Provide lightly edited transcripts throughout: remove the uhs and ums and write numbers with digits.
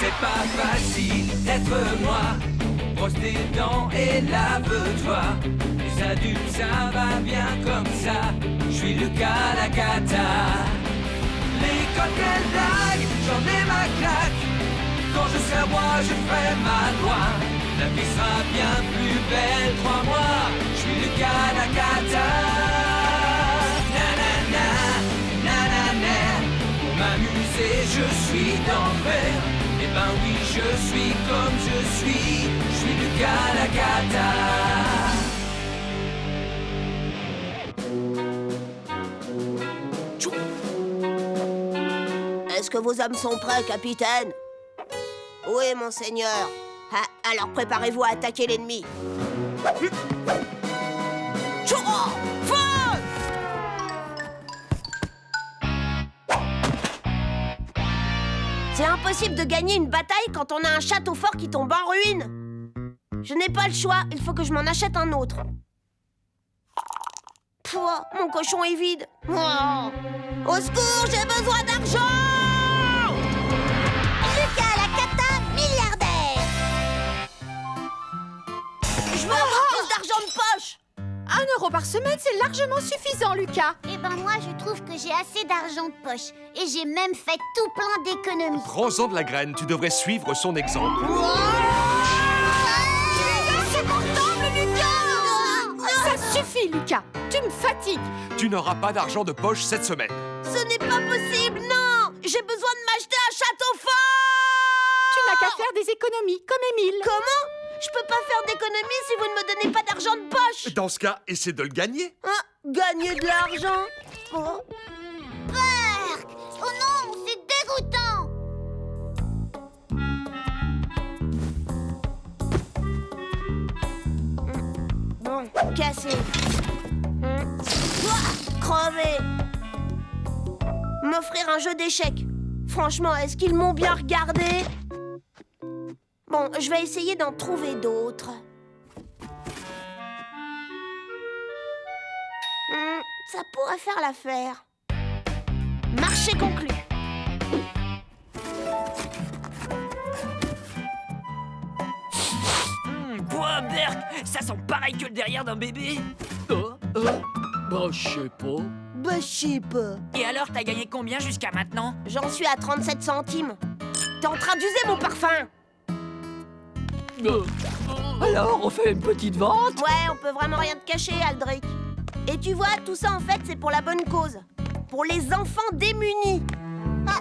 C'est pas facile d'être moi. Brosse tes dents et lave-toi. Les adultes, ça va bien comme ça. Je suis Lucas Lacata. L'école, quelle blague, j'en ai ma claque. Quand je serai roi, je ferai ma loi. La vie sera bien plus belle, crois-moi. Je suis Lucas Lacata. Nanana, nanana. Pour m'amuser, je suis d'enfer. Eh ben oui, je suis comme je suis Lucas Lacata. Est-ce que vos hommes sont prêts, capitaine? Oui, monseigneur. Ah, alors préparez-vous à attaquer l'ennemi. Tchoura! Feu! C'est impossible de gagner une bataille quand on a un château fort qui tombe en ruine. Je n'ai pas le choix, il faut que je m'en achète un autre. Pouah, mon cochon est vide. Oh. Au secours, j'ai besoin d'argent! Lucas Lacata, milliardaire. Je veux avoir plus d'argent de poche! 1 euro par semaine, c'est largement suffisant, Lucas. Eh ben moi, je trouve que j'ai assez d'argent de poche. Et j'ai même fait tout plein d'économies. Prends-en de la graine, tu devrais suivre son exemple. Insupportable, Lucas! Ça suffit, Lucas. Tu me fatigues. Tu n'auras pas d'argent de poche cette semaine. Ce n'est pas possible, non! J'ai besoin de m'acheter un château fort! Tu n'as qu'à faire des économies, comme Émile. Comment? Je peux pas faire d'économie si vous ne me donnez pas d'argent de poche! Dans ce cas, essaie de le gagner. Hein? Gagner de l'argent? Oh. Berk! Oh non, c'est dégoûtant. Bon, cassé. Ouah, crevé. M'offrir un jeu d'échecs. Franchement, est-ce qu'ils m'ont bien regardé? Bon, je vais essayer d'en trouver d'autres. Ça pourrait faire l'affaire. Marché conclu. Quoi, Berk? Ça sent pareil que le derrière d'un bébé. Bah, je sais pas. Bah, je sais pas. Et alors, t'as gagné combien jusqu'à maintenant? J'en suis à 37 centimes. T'es en train d'user mon parfum. Alors, on fait une petite vente? Ouais, on peut vraiment rien te cacher, Aldric. Et tu vois, tout ça, en fait, c'est pour la bonne cause. Pour les enfants démunis. Ah,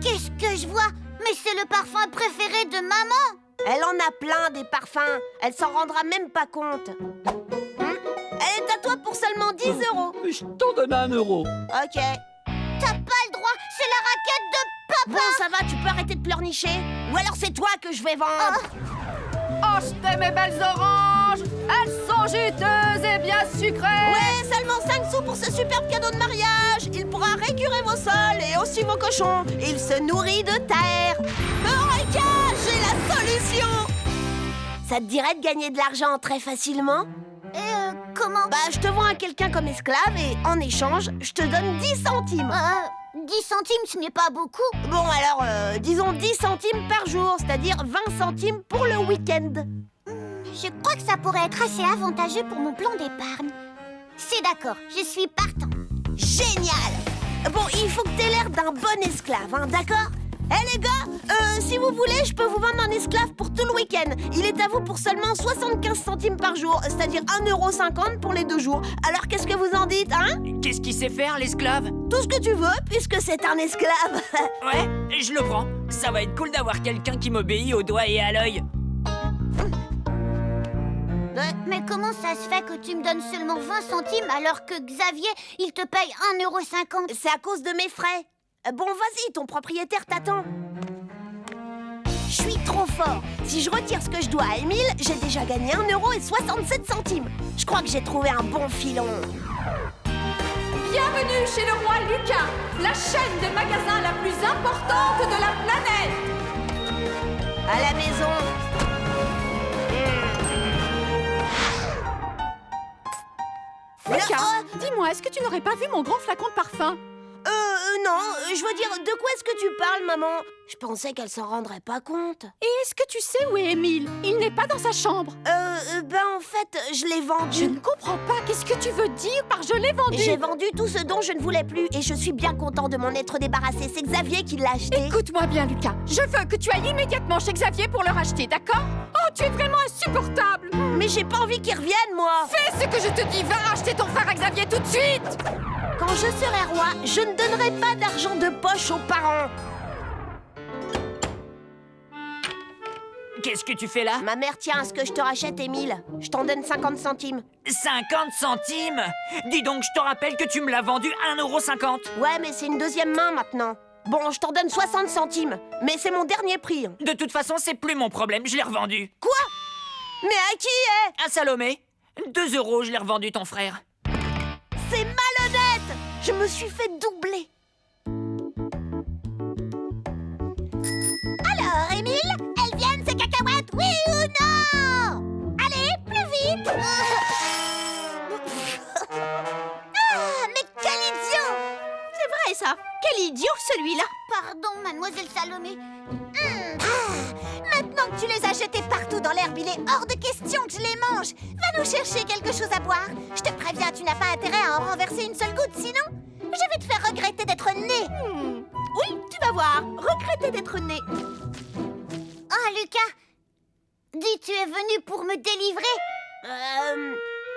qu'est-ce que je vois? Mais c'est le parfum préféré de maman. Elle en a plein, des parfums. Elle s'en rendra même pas compte. Elle est à toi pour seulement 10 euros. Je t'en donne 1 euro. Ok. T'as pas le droit, c'est la raquette de papa. Bon, ça va, tu peux arrêter de pleurnicher? Ou alors c'est toi que je vais vendre. Achetez mes belles oranges. Elles sont juteuses et bien sucrées. Ouais, seulement 5 sous pour ce superbe cadeau de mariage. Il pourra récurer vos sols et aussi vos cochons. Il se nourrit de terre. Eureka, j'ai la solution. Ça te dirait de gagner de l'argent très facilement? Comment? Bah, je te vends à quelqu'un comme esclave et en échange, je te donne 10 centimes. 10 centimes, ce n'est pas beaucoup. Bon, alors, disons 10 centimes par jour, c'est-à-dire 20 centimes pour le week-end. Je crois que ça pourrait être assez avantageux pour mon plan d'épargne. C'est d'accord, je suis partant. Génial! Bon, il faut que t'aies l'air d'un bon esclave, hein, d'accord? Les gars, si vous voulez, je peux vous vendre un esclave pour tout le week-end. Il est à vous pour seulement 75 centimes par jour, c'est-à-dire 1,50 € pour les 2 jours. Alors qu'est-ce que vous en dites, hein? Qu'est-ce qu'il sait faire, l'esclave? Tout ce que tu veux, puisque c'est un esclave. Ouais, je le prends. Ça va être cool d'avoir quelqu'un qui m'obéit au doigt et à l'œil. Mais comment ça se fait que tu me donnes seulement 20 centimes alors que Xavier, il te paye 1,50 €? C'est à cause de mes frais. Bon, vas-y, ton propriétaire t'attend. Je suis trop fort. Si je retire ce que je dois à Émile, j'ai déjà gagné 1,67 €. Je crois que j'ai trouvé un bon filon. Bienvenue chez le roi Lucas, la chaîne de magasins la plus importante de la planète. À la maison. Lucas, dis-moi, est-ce que tu n'aurais pas vu mon grand flacon de parfum? Non, je veux dire, de quoi est-ce que tu parles, maman? Je pensais qu'elle s'en rendrait pas compte. Et est-ce que tu sais où est Émile? Il n'est pas dans sa chambre. En fait, je l'ai Je vendu. ne comprends pas. Qu'est-ce que tu veux dire par je l'ai vendu? J'ai vendu tout ce dont je ne voulais plus et je suis bien content de m'en être débarrassé. C'est Xavier qui l'a acheté. Écoute-moi bien, Lucas. Je veux que tu ailles immédiatement chez Xavier pour le racheter, d'accord? Oh, tu es vraiment insupportable! Mais j'ai pas envie qu'il revienne, moi. Fais ce que je te dis. Va racheter ton frère à Xavier tout de suite! Quand je serai roi, je ne donnerai pas d'argent de poche aux parents. Qu'est-ce que tu fais là? Ma mère tient à ce que je te rachète, Émile. Je t'en donne 50 centimes. 50 centimes? Dis donc, je te rappelle que tu me l'as vendu 1,50 €. Ouais, mais c'est une deuxième main maintenant. Bon, je t'en donne 60 centimes. Mais c'est mon dernier prix. De toute façon, c'est plus mon problème, je l'ai revendu. Quoi? Mais à qui À Salomé. 2 €, je l'ai revendu ton frère. C'est malhonnête! Je me suis fait doubler. Alors, Émile, elles viennent ces cacahuètes, oui ou non? Allez, plus vite! Mais quel idiot! C'est vrai, ça. Quel idiot, celui-là. Pardon, mademoiselle Salomé. Maintenant que tu les as jetés partout dans l'herbe, il est hors de question que je les mange. Va nous chercher quelque chose à boire. Je te préviens, tu n'as pas intérêt à en renverser une seule goutte, sinon je vais te faire regretter d'être né. Oui, tu vas voir. Regretter d'être né. Oh, Lucas, dis, tu es venu pour me délivrer?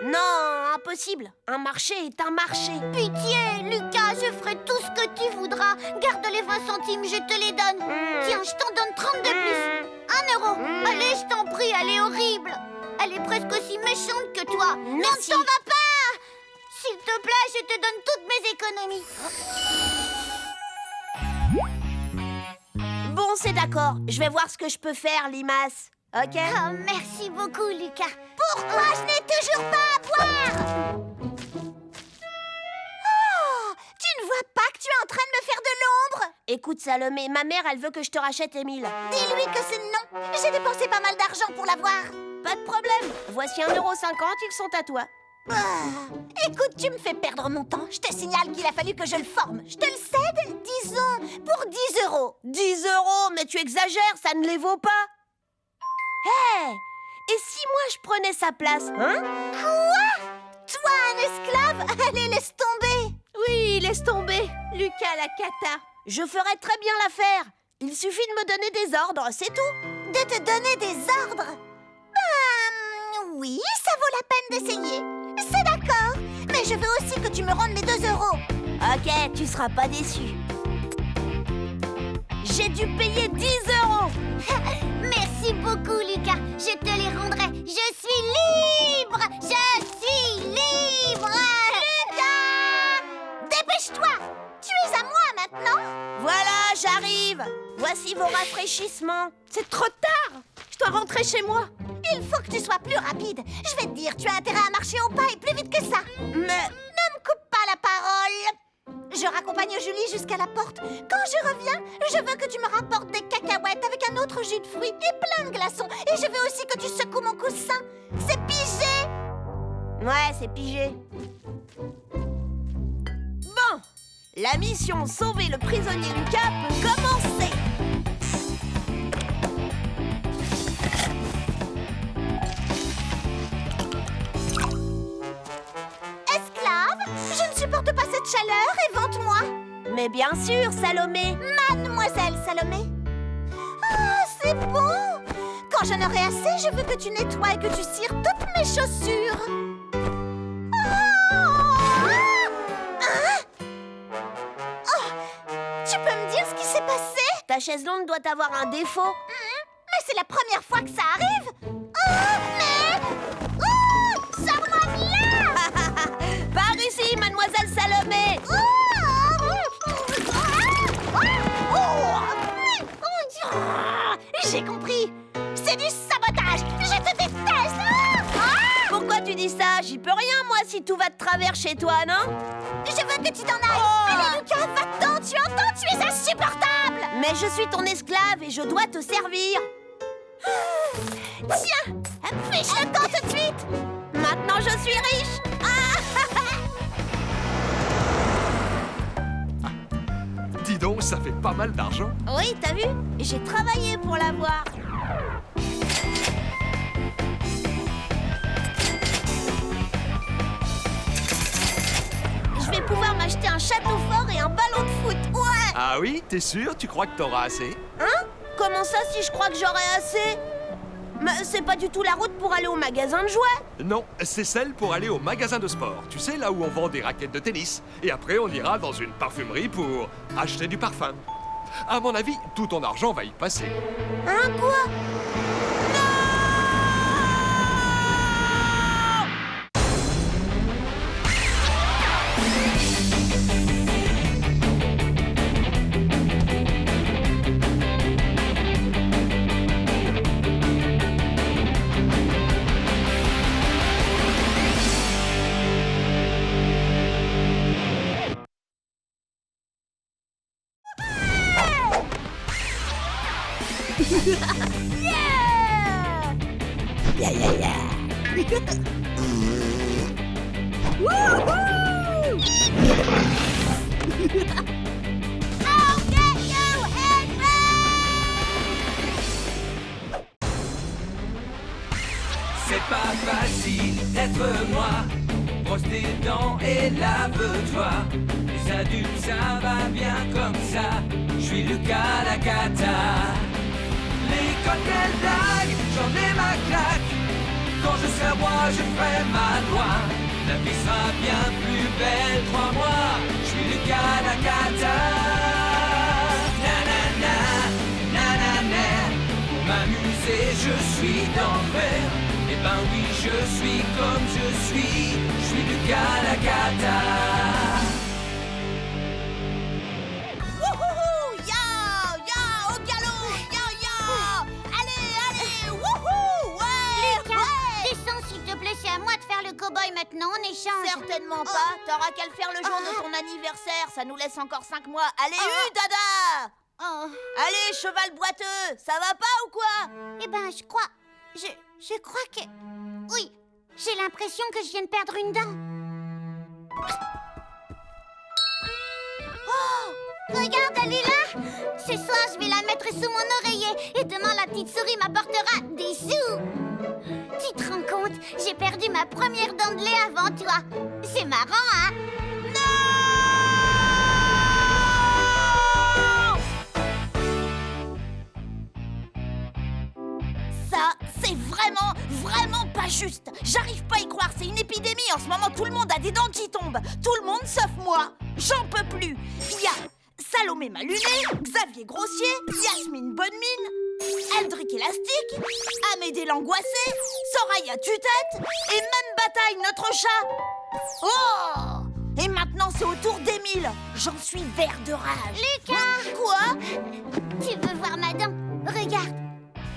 Non, impossible. Un marché est un marché. Pitié, Lucas, je ferai tout ce que tu voudras. Garde les 20 centimes, je te les donne. Tiens, je t'en donne 30 de plus. 1 euro. Allez, je t'en prie, elle est horrible. Elle est presque aussi méchante que toi. Non, Merci. ne t'en va pas. S'il te plaît, je te donne toutes mes économies. Bon, c'est d'accord. Je vais voir ce que je peux faire, Limace. Ok? Oh, merci beaucoup, Lucas. Pourquoi je n'ai toujours pas à boire? Oh, tu ne vois pas que tu es en train de me faire de l'ombre? Écoute, Salomé, ma mère, elle veut que je te rachète Émile. Dis-lui que c'est non. J'ai dépensé pas mal d'argent pour l'avoir. Pas de problème. Voici 1,50 €, ils sont à toi. Écoute, tu me fais perdre mon temps. Je te signale qu'il a fallu que je le forme. Je te le cède, disons, pour 10 €. 10 €, mais tu exagères, ça ne les vaut pas. Hé! Et si moi je prenais sa place, hein? Quoi? Toi, un esclave? Allez, laisse tomber. Oui, laisse tomber. Lucas la cata. Je ferais très bien l'affaire. Il suffit de me donner des ordres, c'est tout. De te donner des ordres? Oui, ça vaut la peine d'essayer. C'est d'accord. Mais je veux aussi que tu me rendes les 2 €. Ok, tu seras pas déçu. J'ai dû payer 10 €. Merci beaucoup, Lucas. Je te les rendrai. Je suis libre. Je suis libre. Lucas! Dépêche-toi. Tu es à moi maintenant. Voilà, j'arrive. Voici vos rafraîchissements. C'est trop tard. Je dois rentrer chez moi. Il faut que tu sois plus rapide. Je vais te dire, tu as intérêt à marcher au pas et plus vite que ça. Mais... Ne me coupe pas la parole. Je raccompagne Julie jusqu'à la porte. Quand je reviens, je veux que tu me rapportes des cacahuètes avec un autre jus de fruits et plein de glaçons. Et je veux aussi que tu secoues mon coussin. C'est pigé. Ouais, c'est pigé. Bon, la mission sauver le prisonnier Lucas peut commencer. Esclave, je ne supporte pas cette chaleur, évente-moi. Mais bien sûr, Salomé. Mademoiselle Salomé. Ah, c'est bon. Quand j'en aurai assez, je veux que tu nettoies et que tu cires toutes mes chaussures. Tu peux me dire ce qui s'est passé? Ta chaise longue doit avoir un défaut. Mais c'est la première fois que ça arrive. Sors-moi de là. Par ici, mademoiselle Salomé. J'ai compris. C'est du sabotage. Je te déteste. Pourquoi tu dis ça? J'y peux rien, moi, si tout va de travers chez toi, non? Je veux que tu t'en ailles. Allez, Lucas, va-t'en. Tu entends? Tu es insupportable. Mais je suis ton esclave et je dois te servir. Tiens, fiche le camp tout de suite. Maintenant, je suis riche. Dis donc, ça fait pas mal d'argent. Oui, t'as vu? J'ai travaillé pour l'avoir. Je vais pouvoir m'acheter un château fort et un ballon de foot. Ouais! Ah oui, t'es sûr? Tu crois que t'auras assez? Hein? Comment ça si je crois que j'aurai assez? Mais c'est pas du tout la route pour aller au magasin de jouets. Non, c'est celle pour aller au magasin de sport. Tu sais, là où on vend des raquettes de tennis. Et après, on ira dans une parfumerie pour acheter du parfum. À mon avis, tout ton argent va y passer. Hein, quoi? C'est pas facile d'être moi. Brosse tes dents et lave-toi. Les adultes, ça va bien comme ça. Je suis Lucas la cata. L'école, quelle blague, j'en ai ma claque. Quand je serai roi, je ferai ma loi. La vie sera bien plus belle, crois-moi. Je suis Lucas la cata. Nanana, nanana. Pour m'amuser, je suis d'enfer. Eh ben oui, je suis comme je suis Lucas la cata. Wouhou! Ya! Ya! Au galop! Ya! Ya! Allez! Allez! Wouhou! Ouais! Lucas, Ouais! descends s'il te plaît, c'est à moi de faire le cow-boy maintenant en échange. Certainement pas. T'auras qu'à le faire le jour de ton anniversaire. Ça nous laisse encore 5 mois. Allez, dada! Oh. Allez, cheval boiteux! Ça va pas ou quoi? Eh ben, je crois que... Oui, j'ai l'impression que je viens de perdre une dent. Oh! Regarde, elle est là! Ce soir, je vais la mettre sous mon oreiller et demain, la petite souris m'apportera des sous. Tu te rends compte? J'ai perdu ma première dent de lait avant toi. C'est marrant, hein? Ça, c'est vraiment pas juste. J'arrive pas à y croire, c'est une épidémie. En ce moment, tout le monde a des dents qui tombent. Tout le monde sauf moi. J'en peux plus. Il y a Salomé Malunet, Xavier Grossier, Yasmine Bonnemine, Eldrick Élastique, Amédée l'Angoissé, Soraya Tue-Tête et même Bataille, notre chat. Oh! Et maintenant, c'est au tour d'Émile. J'en suis vert de rage. Lucas! Quoi? Tu veux voir ma dent? Regarde.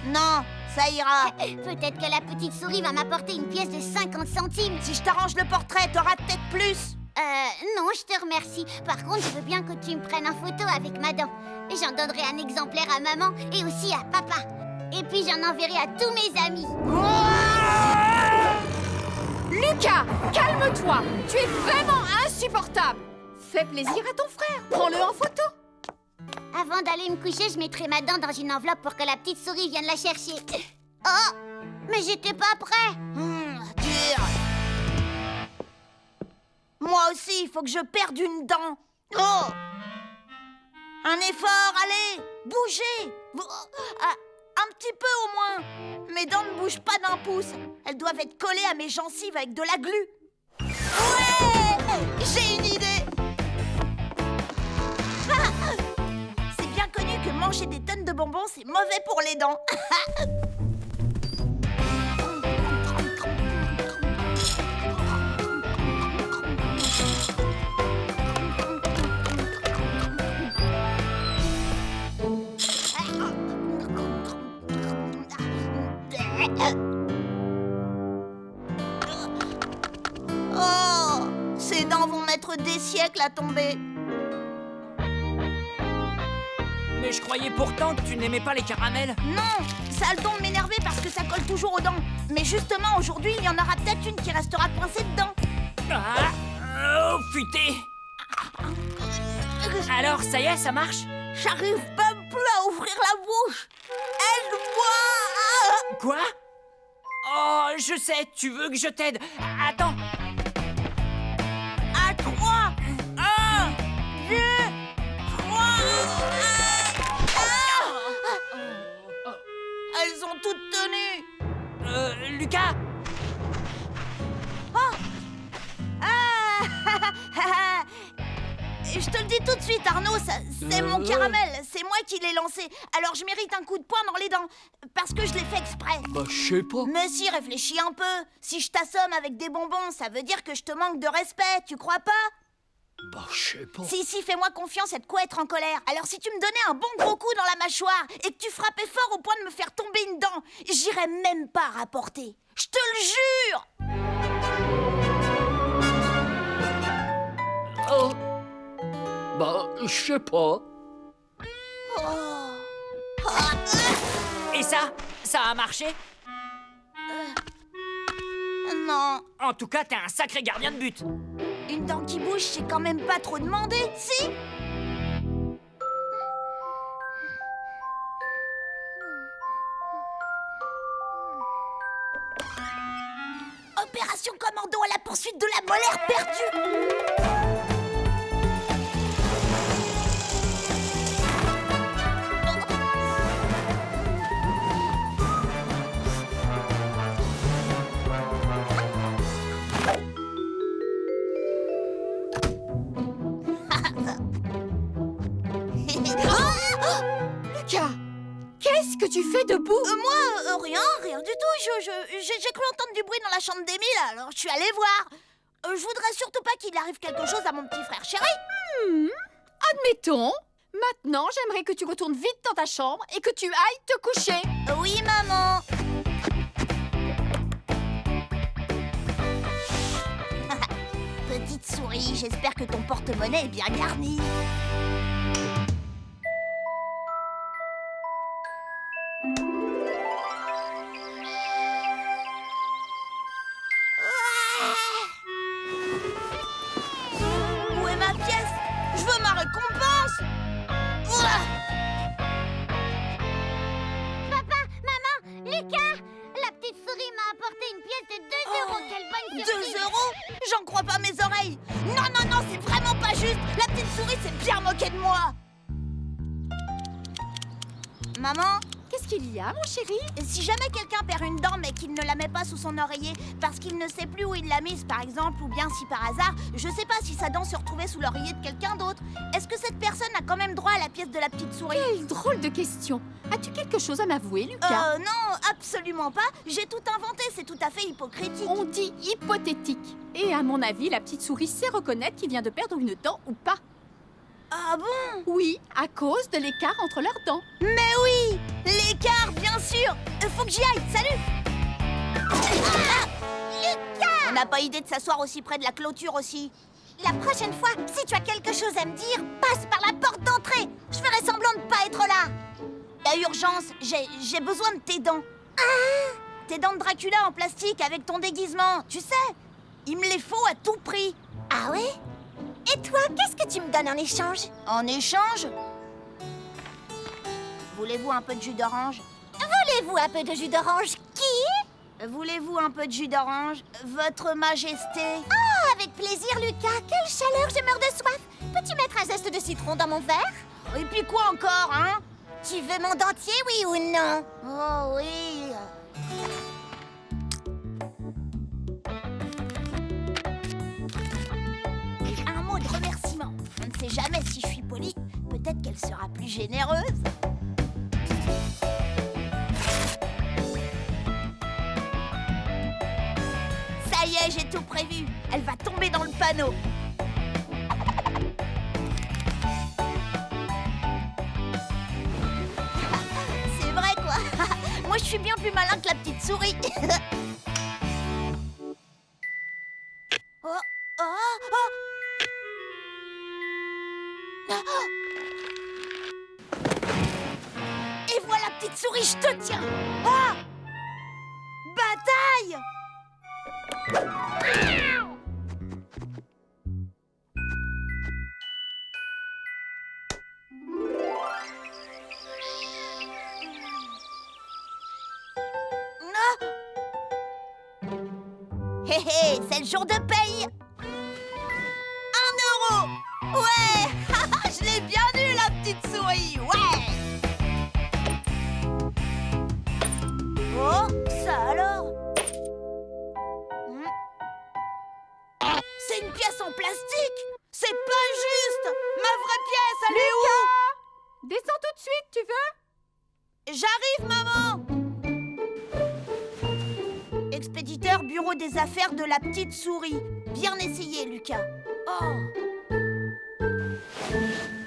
Non, ça ira. Peut-être que la petite souris va m'apporter une pièce de 50 centimes. Si je t'arrange le portrait, t'auras peut-être plus. Non, je te remercie. Par contre, je veux bien que tu me prennes en photo avec ma dent. J'en donnerai un exemplaire à maman et aussi à papa. Et puis j'en enverrai à tous mes amis. Lucas, calme-toi. Tu es vraiment insupportable. Fais plaisir à ton frère. Prends-le en photo. Avant d'aller me coucher, je mettrai ma dent dans une enveloppe pour que la petite souris vienne la chercher. Oh, mais j'étais pas prêt. Dur. Moi aussi, il faut que je perde une dent. Oh! Un effort, allez, bougez. Un petit peu au moins. Mes dents ne bougent pas d'un pouce. Elles doivent être collées à mes gencives avec de la glu. Ouais! J'ai une idée. C'est bien connu que manger des tonnes de bonbons, c'est mauvais pour les dents. Oh, ces dents vont mettre des siècles à tomber. Mais je croyais pourtant que tu n'aimais pas les caramels. Non, ça a le don de m'énerver parce que ça colle toujours aux dents. Mais justement, aujourd'hui, il y en aura peut-être une qui restera coincée dedans. Ah, oh, futé. Alors, ça y est, ça marche? J'arrive même plus à ouvrir la bouche. Aide-moi. Quoi? Oh, je sais, tu veux que je t'aide. Attends. À 3, 1, 2, 3. Elles ont toutes tenu. Lucas? Je te le dis tout de suite, Arnaud, c'est mon caramel. C'est moi qui l'ai lancé. Alors je mérite un coup de poing dans les dents. Parce que je l'ai fait exprès. Bah, je sais pas. Mais si, réfléchis un peu. Si je t'assomme avec des bonbons, ça veut dire que je te manque de respect, tu crois pas? Bah, je sais pas. Si, fais-moi confiance, et de quoi être en colère. Alors si tu me donnais un bon gros coup dans la mâchoire et que tu frappais fort au point de me faire tomber une dent, j'irais même pas rapporter. Je te le jure. Oh. Bah, je sais pas. Et ça a marché? Non, En tout cas, t'es un sacré gardien de but. une dent qui bouge, c'est quand même pas trop demandé, si? Opération commando à la poursuite de la molaire perdue. Lucas, qu'est-ce que tu fais debout? Moi, rien du tout. J'ai cru entendre du bruit dans la chambre d'Émile, alors je suis allée voir. Je voudrais surtout pas qu'il arrive quelque chose à mon petit frère chéri. Admettons. Maintenant, j'aimerais que tu retournes vite dans ta chambre et que tu ailles te coucher. Oui, maman. Petite souris, j'espère que ton porte-monnaie est bien garni. Où est ma pièce? Je veux ma récompense. Maman, Lucas, la petite souris m'a apporté une pièce de 2 euros. Quelle bonne surprise! 2 euros? J'en crois pas mes oreilles. Non, c'est vraiment pas juste. La petite souris s'est bien moquée de moi. Maman, Qu'est-ce qu'il y a, mon chéri? si jamais quelqu'un perd une dent mais qu'il ne la met pas sous son oreiller parce qu'il ne sait plus où il l'a mise, par exemple, ou bien si par hasard, je sais pas si sa dent se retrouvait sous l'oreiller de quelqu'un d'autre, est-ce que cette personne a quand même droit à la pièce de la petite souris? Quelle drôle de question. As-tu quelque chose à m'avouer, Lucas? Non, absolument pas. J'ai tout inventé, c'est tout à fait hypocritique. On dit hypothétique. Et à mon avis, la petite souris sait reconnaître qu'il vient de perdre une dent ou pas. Ah bon? Oui, à cause de l'écart entre leurs dents. Mais oui! L'écart, bien sûr! Faut que j'y aille, salut! Lucas! On n'a pas idée de s'asseoir aussi près de la clôture aussi. La prochaine fois, si tu as quelque chose à me dire, passe par la porte d'entrée. Je ferai semblant de pas être là. Y a urgence, j'ai besoin de tes dents. Tes dents de Dracula en plastique avec ton déguisement, tu sais? Il me les faut à tout prix. Ah ouais? Et toi, qu'est-ce que tu me donnes en échange? En échange? Voulez-vous un peu de jus d'orange? Voulez-vous un peu de jus d'orange? Qui? Voulez-vous un peu de jus d'orange, Votre Majesté? Oh, avec plaisir, Lucas. Quelle chaleur, je meurs de soif. Peux-tu mettre un zeste de citron dans mon verre? Et puis quoi encore, hein? Tu veux mon dentier, oui ou non? Oh oui. Un mot de remerciement. On ne sait jamais si je suis polie. Peut-être qu'elle sera plus généreuse. Ça y est, j'ai tout prévu. Elle va tomber dans le panneau. C'est vrai, quoi. Moi, je suis bien plus malin que la petite souris. Oh, oh, oh. Et voilà, petite souris, je te tiens. Ah! Bataille! Hé hé, c'est le jour de paye. 1 euro. Ouais. Je l'ai bien eu, la petite souris. Ouais. Oh, ça alors. C'est une pièce en plastique. C'est pas juste. Ma vraie pièce, elle est où? Descends tout de suite, tu veux? J'arrive, maman. Expéditeur bureau des affaires de la petite souris. Bien essayé, Lucas. Oh.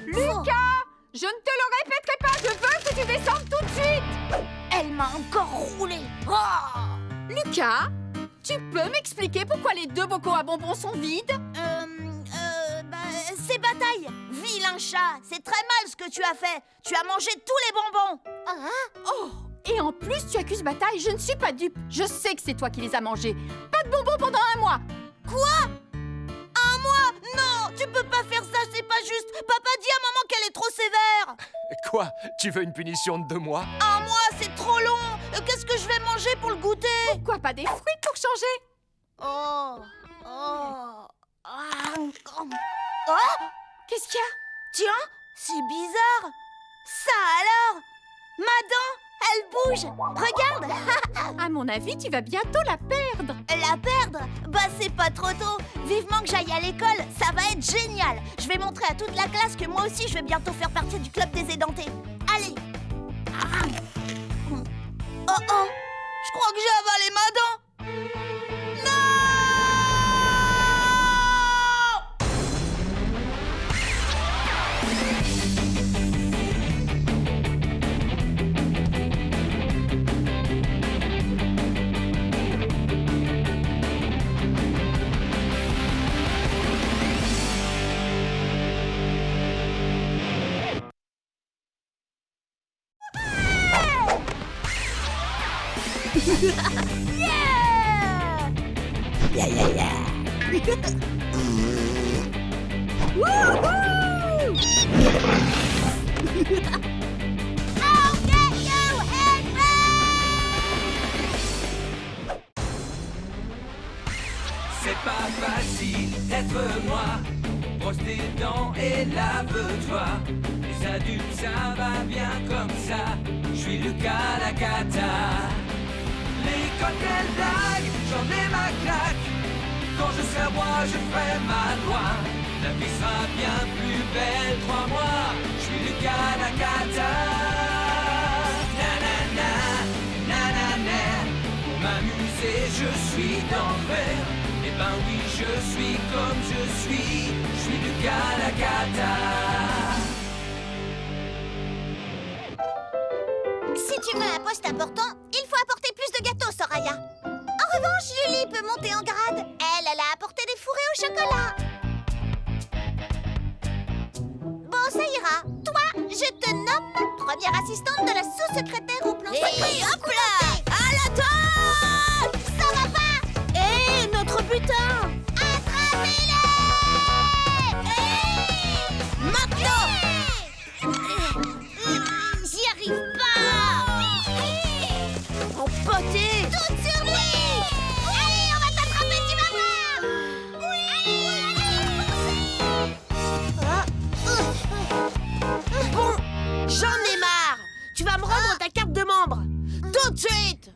Lucas, je ne te le répéterai pas, je veux que tu descendes tout de suite. Elle m'a encore roulé. Oh. Lucas, tu peux m'expliquer pourquoi les 2 bocaux à bonbons sont vides? C'est Bataille. Vilain chat, c'est très mal ce que tu as fait. Tu as mangé tous les bonbons. Oh, et en plus tu accuses Bataille, je ne suis pas dupe. Je sais que c'est toi qui les as mangés. Pas de bonbons pendant 1 mois. Quoi? 1 mois? Non, tu peux pas faire ça, c'est pas juste. Papa dit à maman qu'elle est trop sévère. Quoi? Tu veux une punition de 2 mois? 1 mois, c'est trop long. Qu'est-ce que je vais manger pour le goûter? Pourquoi pas des fruits pour changer? Oh. Qu'est-ce qu'il y a? Tiens, c'est bizarre. Ça alors? Ma dent, elle bouge. Regarde. À mon avis, tu vas bientôt la perdre. La perdre? Bah c'est pas trop tôt. Vivement que j'aille à l'école, ça va être génial. Je vais montrer à toute la classe que moi aussi je vais bientôt faire partie du club des édentés. Allez. Oh, je crois que j'ai avalé ma dent. C'est pas facile d'être moi. Brosse tes dents et lave-toi. Les adultes, ça va bien comme ça. Je suis Lucas la cata. L'école, quelle blague, j'en ai ma claque. Quand je serai roi, je ferai ma loi. La vie sera bien plus belle, crois-moi. Je suis Lucas la cata. Nanana, nanana. Pour m'amuser, je suis d'enfer. Eh ben oui, je suis comme je suis Lucas la cata. Si tu veux un poste important, il faut apporter plus de gâteaux, Soraya. En revanche, Julie peut monter en grade. Elle a apporté des fourrés au chocolat. Bon, ça ira. Toi, je te nomme première assistante de la sous-secrétaire au plan secret. Et hop là! À l'attaque! Ça va pas! Hé, notre butin! Attrapez-les! Maintenant! J'y arrive pas! Empoté! Toutes sur lui! Allez, on va t'attraper, tu vas voir! Bon, j'en ai marre! Tu vas me rendre ta carte de membre! Tout de suite!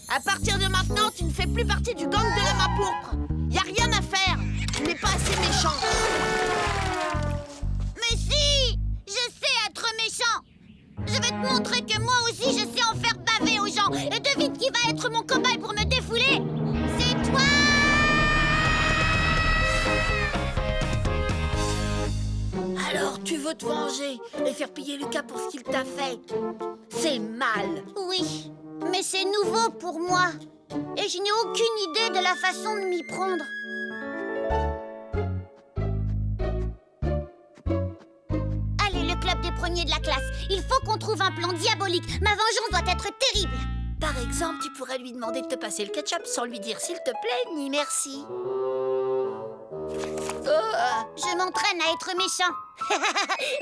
À partir de maintenant, tu ne fais plus partie du gang de la main pourpre. Y a rien à faire. Tu n'es pas assez méchant. Mais si! Je sais être méchant! Je vais te montrer que moi aussi je sais en faire baver aux gens! Et devine qui va être mon cobaye pour me défouler! C'est toi! Alors tu veux te venger et faire payer Lucas pour ce qu'il t'a fait? C'est mal. Oui, mais c'est nouveau pour moi. Et je n'ai aucune idée de la façon de m'y prendre. Allez, le club des premiers de la classe. Il faut qu'on trouve un plan diabolique. Ma vengeance doit être terrible. Par exemple, tu pourrais lui demander de te passer le ketchup sans lui dire s'il te plaît ni merci. Je m'entraîne à être méchant.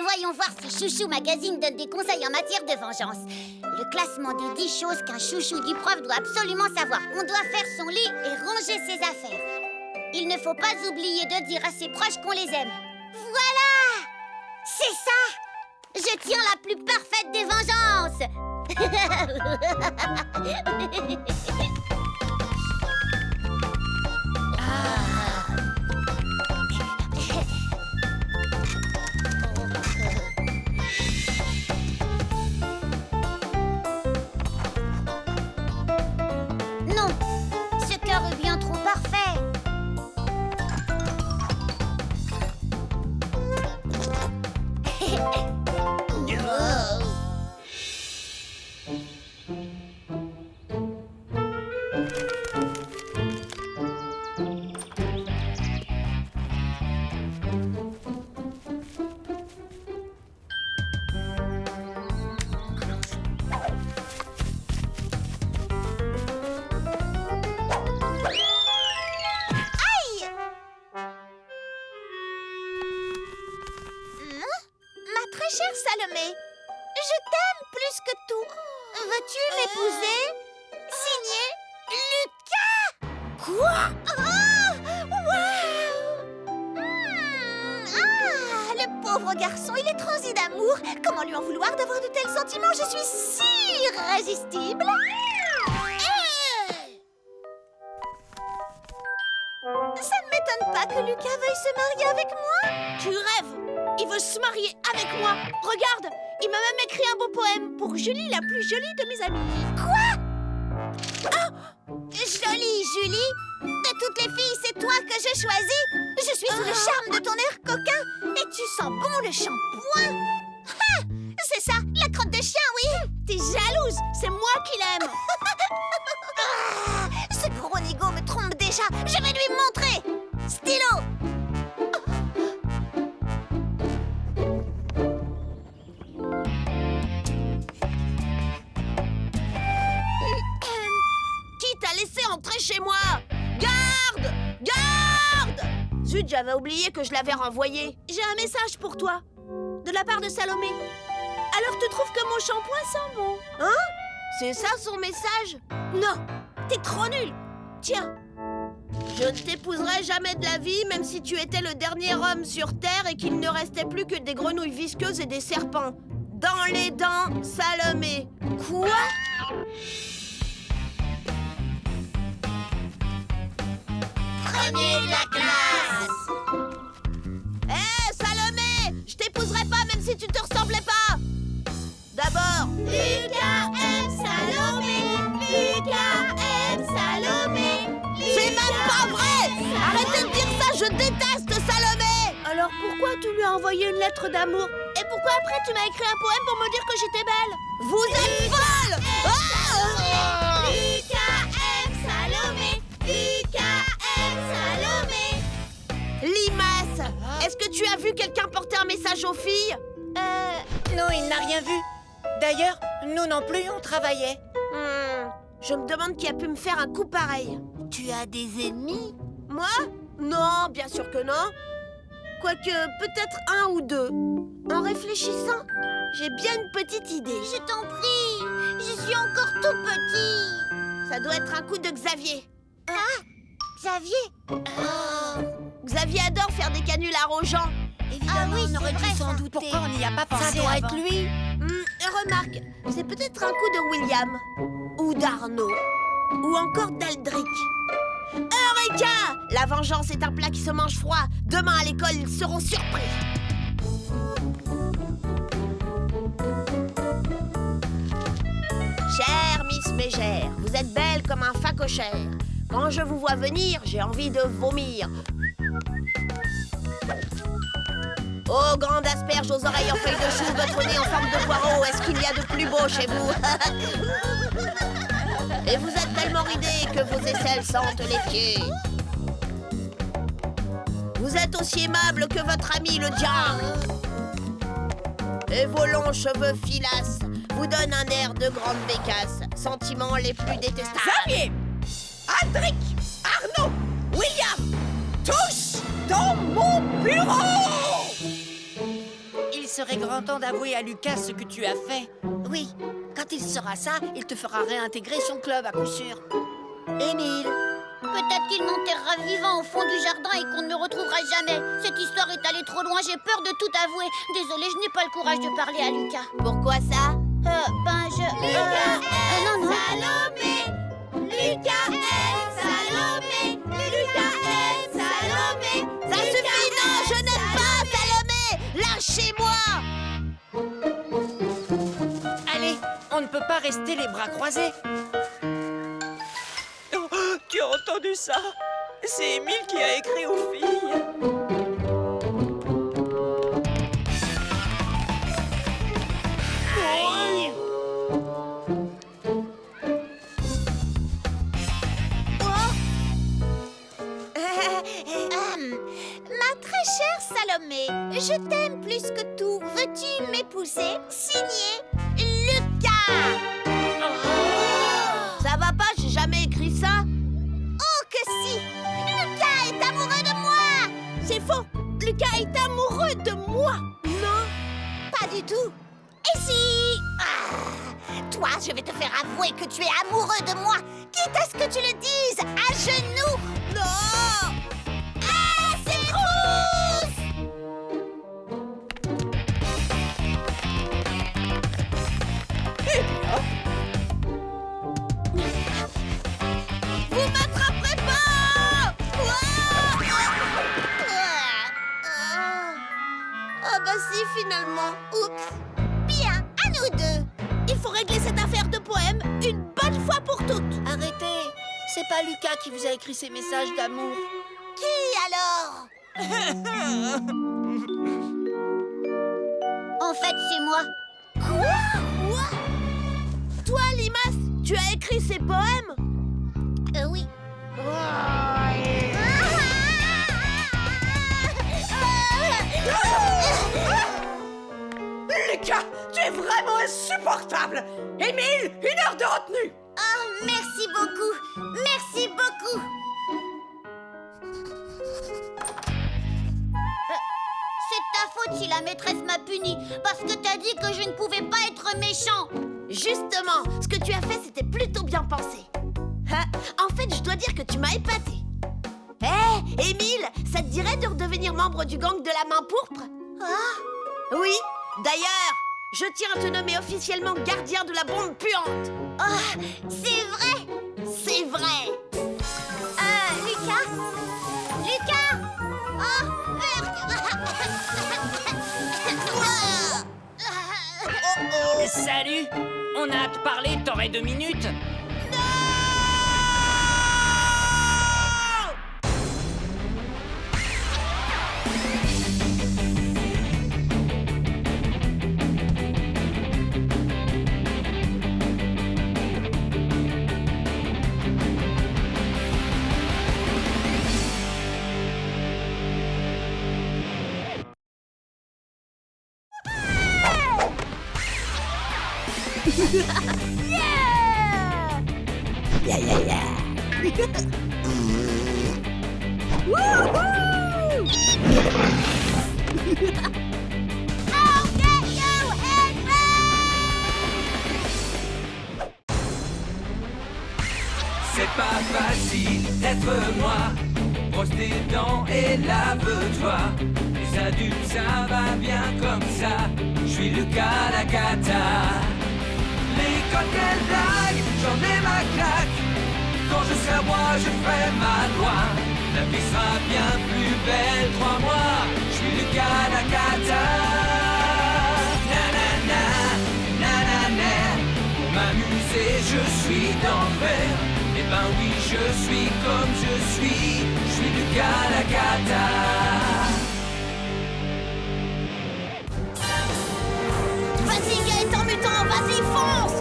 Voyons voir si Chouchou Magazine donne des conseils en matière de vengeance. Le classement des 10 choses qu'un chouchou du prof doit absolument savoir. On doit faire son lit et ranger ses affaires. Il ne faut pas oublier de dire à ses proches qu'on les aime. Voilà! C'est ça! Je tiens la plus parfaite des vengeances! Non, ce cœur est bien trop parfait. Ma très chère Salomé, je t'aime plus que tout. Veux-tu m'épouser? Signé Lucas. Quoi? Oh, wow. Le pauvre garçon, il est transi d'amour. Comment lui en vouloir d'avoir de tels sentiments? Je suis si irrésistible. Ça ne m'étonne pas que Lucas veuille se marier avec moi. Tu rêves! Il veut se marier avec moi! Regarde! Il m'a même écrit un beau poème pour Julie, la plus jolie de mes amies. Quoi? Oh! Jolie Julie? De toutes les filles, c'est toi que je choisis? Je suis sous le charme de ton air coquin et tu sens bon le shampoing. Ha! C'est ça, la crotte de chien, oui. T'es jalouse! C'est moi qui l'aime! Ce gros nigo me trompe déjà. Je vais lui montrer. Stylo. Qui t'a laissé entrer chez moi? Garde! Garde! Zut, j'avais oublié que je l'avais renvoyé. J'ai un message pour toi. De la part de Salomé. Alors tu trouves que mon shampoing sent bon? Hein? C'est ça son message? Non, t'es trop nul. Tiens, je ne t'épouserai jamais de la vie, même si tu étais le dernier homme sur Terre et qu'il ne restait plus que des grenouilles visqueuses et des serpents. Dans les dents, Salomé. Quoi? Premier de la classe. Hé, Salomé! Je t'épouserai pas même si tu te ressemblais pas! D'abord... Lucas aime Salomé. Lucas aime Salomé. C'est même pas vrai! Arrêtez de dire ça, je déteste Salomé! Alors pourquoi tu lui as envoyé une lettre d'amour? Et pourquoi après tu m'as écrit un poème pour me dire que j'étais belle? Vous êtes folle! Lucas aime Salomé. Lucas aime Salomé. Limace! Est-ce que tu as vu quelqu'un porter un message aux filles? Non, il n'a rien vu. D'ailleurs, nous non plus, on travaillait. Je me demande qui a pu me faire un coup pareil. Tu as des ennemis? Moi? Non, bien sûr que non. Quoique, peut-être un ou deux. En réfléchissant, j'ai bien une petite idée. Je t'en prie, je suis encore tout petit. Ça doit être un coup de Xavier. Ah, Xavier. Xavier adore faire des canulars aux gens. Évidemment, on aurait dû s'en douter. Pourquoi on n'y a pas pensé? Ça doit être lui. Remarque, c'est peut-être un coup de William. Ou d'Arnaud. Ou encore d'Aldric. Eureka! La vengeance est un plat qui se mange froid. Demain à l'école, ils seront surpris. Chère Miss Mégère, vous êtes belle comme un phacochère. Quand je vous vois venir, j'ai envie de vomir. Oh, grande asperge aux oreilles en feuilles de chou, votre nez en forme de poireau, est-ce qu'il y a de plus beau chez vous? Et vous êtes tellement ridée que vos aisselles sentent les pieds. Vous êtes aussi aimable que votre ami le diable. Et vos longs cheveux filasses vous donnent un air de grande bécasse. Sentiments les plus détestables. Xavier, Aldric, Arnaud, William, tous dans mon bureau! Il serait grand temps d'avouer à Lucas ce que tu as fait. Oui, quand il saura ça, il te fera réintégrer son club à coup sûr. Émile, Peut-être qu'il m'enterrera vivant au fond du jardin et qu'on ne me retrouvera jamais. Cette histoire est allée trop loin, j'ai peur de tout avouer. Désolée, je n'ai pas le courage de parler à Lucas. Pourquoi ça? Lucas non, non. Salomé! Lucas aime Salomé! Lucas aime Salomé! Ça suffit, non, je n'aime pas Salomé! Lâchez-moi! Allez, on ne peut pas rester les bras croisés. Oh, tu as entendu ça? C'est Émile qui a écrit aux filles. Ma très chère Salomé, je t'aime plus que tout. Veux-tu m'épouser? Signé Lucas. Ça va pas, j'ai jamais écrit ça. Oh que si! Lucas est amoureux de moi! C'est faux! Lucas est amoureux de moi! Non! Pas du tout! Et si... Toi, je vais te faire avouer que tu es amoureux de moi, quitte à ce que tu le dises à genoux! Non! Ah, c'est rousse! Vous m'attraperez pas! Ah bah si, finalement. Oups! Bien, à nous deux! Il faut régler cette affaire de poème une bonne fois pour toutes. arrêtez. C'est pas Lucas qui vous a écrit ces messages d'amour. Qui alors? En fait, c'est moi. Quoi? Toi, Limas, tu as écrit ces poèmes? Oui. Lucas, tu es vraiment insupportable! Émile, 1 heure de retenue! Oh, merci beaucoup. Merci beaucoup. C'est ta faute si la maîtresse m'a puni, parce que t'as dit que je ne pouvais pas être méchant. Justement, ce que tu as fait, c'était plutôt bien pensé. En fait, je dois dire que tu m'as épaté. Hé, Émile, ça te dirait de redevenir membre du gang de la main pourpre? Oui, d'ailleurs, je tiens à te nommer officiellement gardien de la bombe puante. Oh, c'est vrai. C'est vrai. Lucas? Lucas? Oh, Salut! On a à te parler, t'aurais 2 minutes? C'est pas facile d'être moi. Brosse tes dents et lave-toi. Les adultes, ça va bien comme ça. Je suis Lucas la cata. L'école, quelle blague, j'en ai ma claque. Quand je serai roi, je ferai ma loi. La vie sera bien plus belle, crois-moi. Je suis Lucas la cata. Nanana, nanana. Pour m'amuser, je suis d'enfer. Eh ben oui, je suis comme je suis Lucas la cata. Vas-y, Gaëtan Mutant, vas-y, fonce!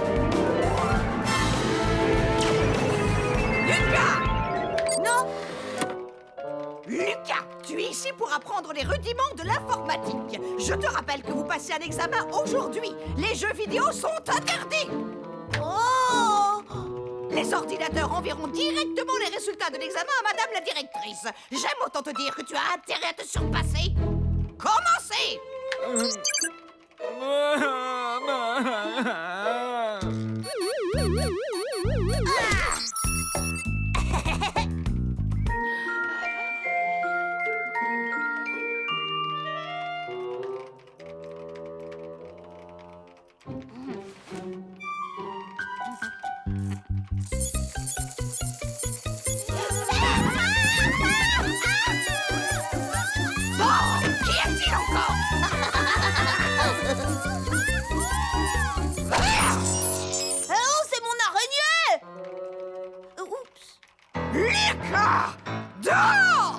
Lucas! Non! Lucas, tu es ici pour apprendre les rudiments de l'informatique. Je te rappelle que vous passez un examen aujourd'hui. Les jeux vidéo sont interdits. Oh! Les ordinateurs enverront directement les résultats de l'examen à madame la directrice. J'aime autant te dire que tu as intérêt à te surpasser. Commencez! Qui a-t-il encore? Oh, c'est mon araignée! Oups. Lucas! Dehors!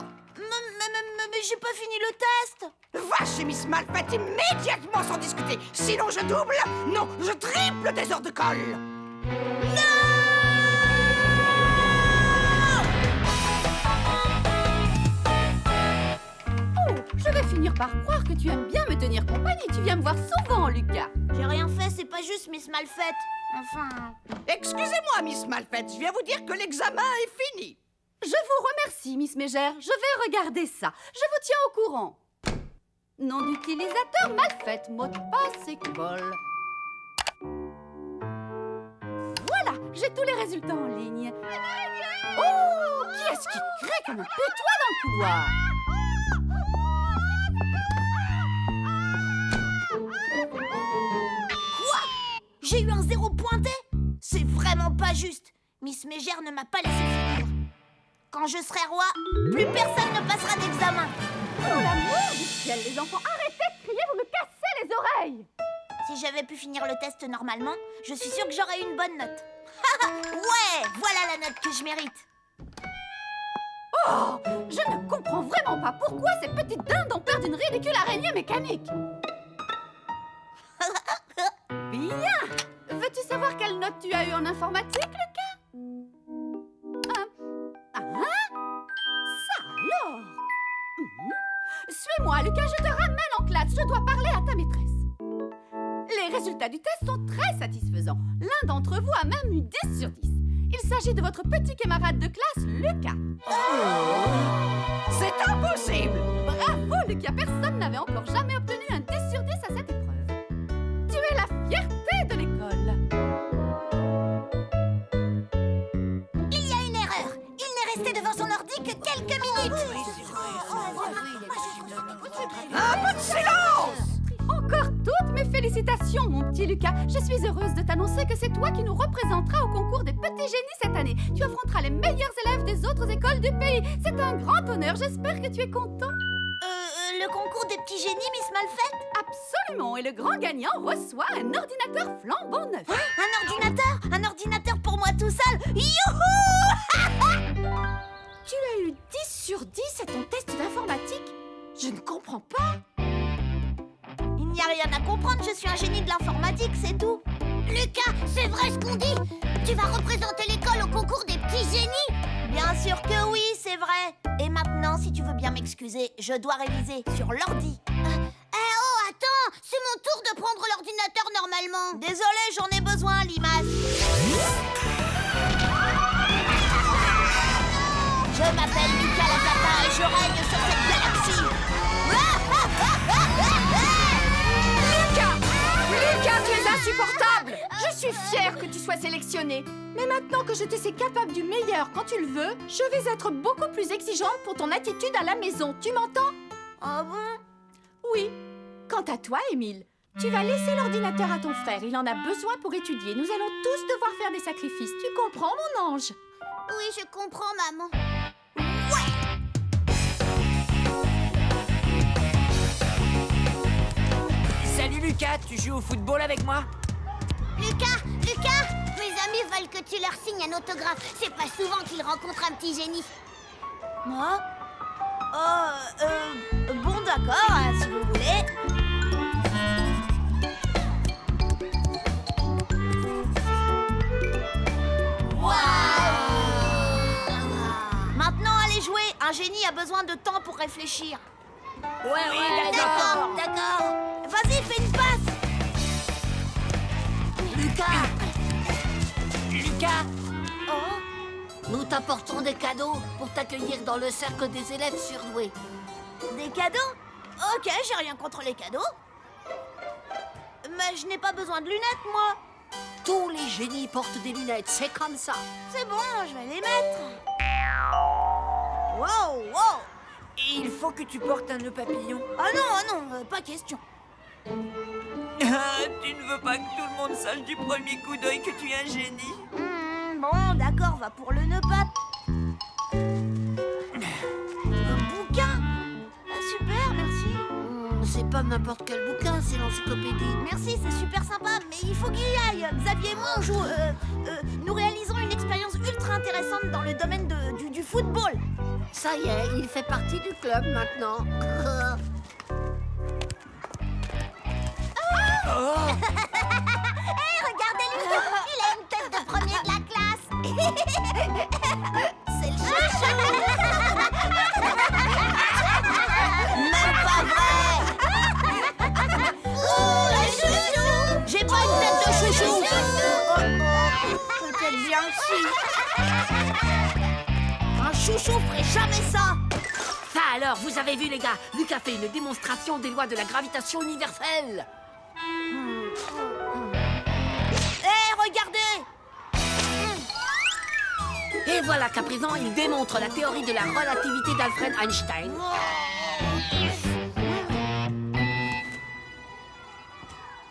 Mais j'ai pas fini le test! Va chez Miss Malfait immédiatement sans discuter. Sinon je double, non, je triple tes heures de colle. Je vais finir par croire que tu aimes bien me tenir compagnie. Tu viens me voir souvent, Lucas. J'ai rien fait, c'est pas juste Miss Malfait. Enfin... Excusez-moi, Miss Malfait, je viens vous dire que l'examen est fini. Je vous remercie, Miss Mégère. Je vais regarder ça. Je vous tiens au courant. Nom d'utilisateur Malfait, mot de passe école. Voilà, j'ai tous les résultats en ligne. Oh, qui est-ce qui crie comme un pétois dans le couloir? J'ai eu un 0 pointé? C'est vraiment pas juste. Miss Mégère ne m'a pas laissé finir. Quand je serai roi, plus personne ne passera d'examen. Oh l'amour du ciel, les enfants, arrêtez de crier, vous me cassez les oreilles. Si j'avais pu finir le test normalement, je suis sûre que j'aurais eu une bonne note. Ouais, voilà la note que je mérite. Oh, je ne comprends vraiment pas pourquoi ces petites dindes ont peur d'une ridicule araignée mécanique. Bien. Veux-tu savoir quelle note tu as eu en informatique, Lucas? Ça alors? Suis-moi, Lucas, je te ramène en classe. Je dois parler à ta maîtresse. Les résultats du test sont très satisfaisants. L'un d'entre vous a même eu 10 sur 10. Il s'agit de votre petit camarade de classe, Lucas. C'est impossible! Bravo, Lucas. Personne n'avait encore jamais obtenu un 10 sur 10 à cette épreuve. Tu es la fierté de l'école. Il y a une erreur. Il n'est resté devant son ordi que quelques minutes. Un peu de silence! Encore toutes mes félicitations, mon petit Lucas. Je suis heureuse de t'annoncer que c'est toi qui nous représenteras au concours des petits génies cette année. Tu affronteras les meilleurs élèves des autres écoles du pays. C'est un grand honneur. J'espère que tu es content. Le concours des petits génies, Miss Malfait? Absolument. Et le grand gagnant reçoit un ordinateur flambant neuf. Un ordinateur? Un ordinateur pour moi tout seul? Youhou! Tu as eu 10 sur 10 à ton test d'informatique? Je ne comprends pas. Il n'y a rien à comprendre, je suis un génie de l'informatique, c'est tout. Lucas, c'est vrai ce qu'on dit. Tu vas représenter l'école au concours des petits génies. Bien sûr que oui, c'est vrai. Et maintenant, si tu veux bien m'excuser, je dois réviser sur l'ordi. Oh, attends, c'est mon tour de prendre l'ordinateur normalement. Désolée, j'en ai besoin, Limace. Je m'appelle Lucas Lacata et je règne sur cette galaxie. Lucas, tu es insupportable! Je suis fière que tu sois sélectionné. Mais maintenant que je te sais capable du meilleur quand tu le veux, je vais être beaucoup plus exigeante pour ton attitude à la maison. Tu m'entends? Ah bon? Oui. Quant à toi, Émile, tu vas laisser l'ordinateur à ton frère. Il en a besoin pour étudier. Nous allons tous devoir faire des sacrifices. Tu comprends, mon ange? Oui, je comprends, maman. Salut Lucas, tu joues au football avec moi? Lucas, mes amis veulent que tu leur signes un autographe. C'est pas souvent qu'ils rencontrent un petit génie. Moi? Bon d'accord, si vous voulez. Maintenant, allez jouer. Un génie a besoin de temps pour réfléchir. Ouais, d'accord. Vas-y, fais une passe. Lucas! Oh, Nous t'apportons des cadeaux pour t'accueillir dans le cercle des élèves surdoués. Des cadeaux? Ok, j'ai rien contre les cadeaux. Mais je n'ai pas besoin de lunettes, moi. Tous les génies portent des lunettes, c'est comme ça. C'est bon, je vais les mettre. Wow, wow. Et il faut que tu portes un nœud papillon. Ah non, pas question. Ah, tu ne veux pas que tout le monde sache du premier coup d'œil que tu es un génie? Bon, d'accord, va pour le nœud pape. Un bouquin. Ah, super, merci. C'est pas n'importe quel bouquin, c'est l'encyclopédie. Merci, c'est super sympa, mais il faut qu'il y aille. Xavier et moi, on joue. Nous réalisons une expérience ultra intéressante dans le domaine du football. Ça y est, il fait partie du club maintenant. Hé, regardez-lui! Il a une tête de premier de la classe! C'est le chouchou. Même pas vrai. Oh, le chouchou. J'ai pas une tête de chouchou. Oh, peut-être bien que si. Un chouchou ferait jamais ça. Ça alors, vous avez vu les gars, Lucas fait une démonstration des lois de la gravitation universelle. Regardez. Et voilà qu'à présent, il démontre la théorie de la relativité d'Alfred Einstein.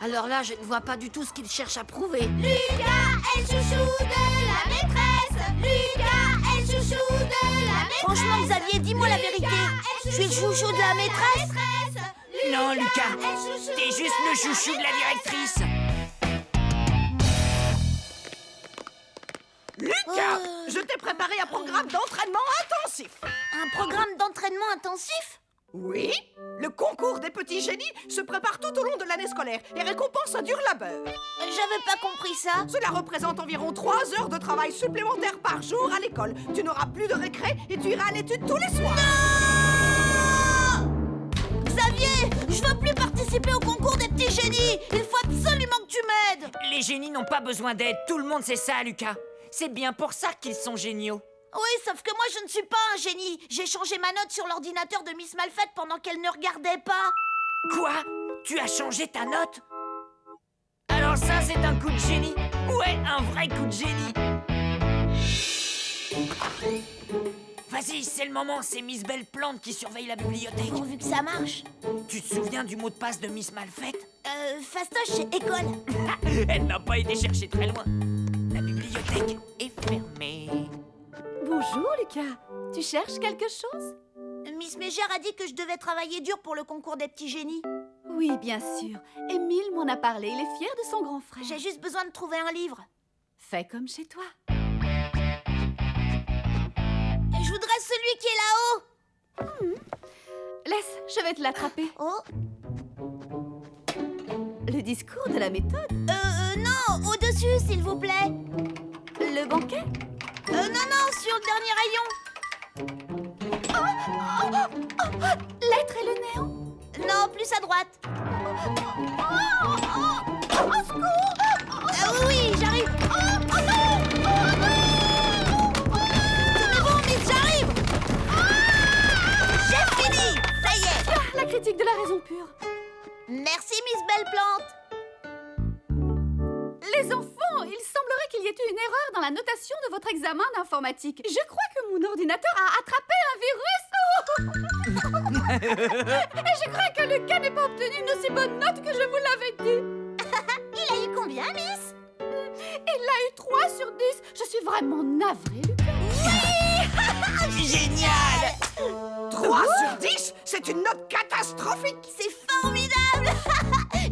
Alors là, je ne vois pas du tout ce qu'il cherche à prouver. Lucas est le chouchou de la maîtresse! Lucas est le chouchou de la maîtresse! Franchement, Xavier, dis-moi la vérité. Je suis le chouchou de la maîtresse? Non, Lucas, t'es juste le chouchou de la directrice. Lucas, je t'ai préparé un programme d'entraînement intensif. Un programme d'entraînement intensif? Oui, le concours des petits génies se prépare tout au long de l'année scolaire et récompense un dur labeur. J'avais pas compris ça. Cela représente environ 3 heures de travail supplémentaires par jour à l'école. Tu n'auras plus de récré et tu iras à l'étude tous les soirs. Xavier, je veux plus participer au concours des petits génies. Il faut absolument que tu m'aides. Les génies n'ont pas besoin d'aide, tout le monde sait ça, Lucas. C'est bien pour ça qu'ils sont géniaux. Oui, sauf que moi, je ne suis pas un génie. J'ai changé ma note sur l'ordinateur de Miss Malfait pendant qu'elle ne regardait pas. Quoi? Tu as changé ta note? Alors ça, c'est un coup de génie. Ouais, un vrai coup de génie. Vas-y, c'est le moment, c'est Miss Belle Plante qui surveille la bibliothèque. Pourvu que ça marche. Tu te souviens du mot de passe de Miss Malfait? Fastoche, c'est école. Elle n'a pas été chercher très loin. La bibliothèque est fermée. Bonjour, Lucas. Tu cherches quelque chose? Miss Mégère a dit que je devais travailler dur pour le concours des petits génies. Oui, bien sûr. Émile m'en a parlé. Il est fier de son grand frère. J'ai juste besoin de trouver un livre. Fais comme chez toi. Je voudrais celui qui est là-haut. Laisse, je vais te l'attraper. Oh. Le discours de la méthode? Non, au-dessus, s'il vous plaît. Le banquet? Non, sur le dernier rayon. L'être et le néant? Non, plus à droite. Au secours! Oui, j'arrive. Oh non! C'est bon, Miss, j'arrive. J'ai fini. Ça y est. Ah, la critique de la raison pure. Merci, Miss Belle Plante. Les enfants, il semblerait qu'il y ait eu une erreur dans la notation de votre examen d'informatique. Je crois que mon ordinateur a attrapé un virus. Et je crois que Lucas n'a pas obtenu une aussi bonne note que je vous l'avais dit. Il a eu combien, Miss? Il a eu 3 sur 10. Je suis vraiment navrée, Lucas. Génial! 3 sur 10, c'est une note catastrophique. C'est formidable.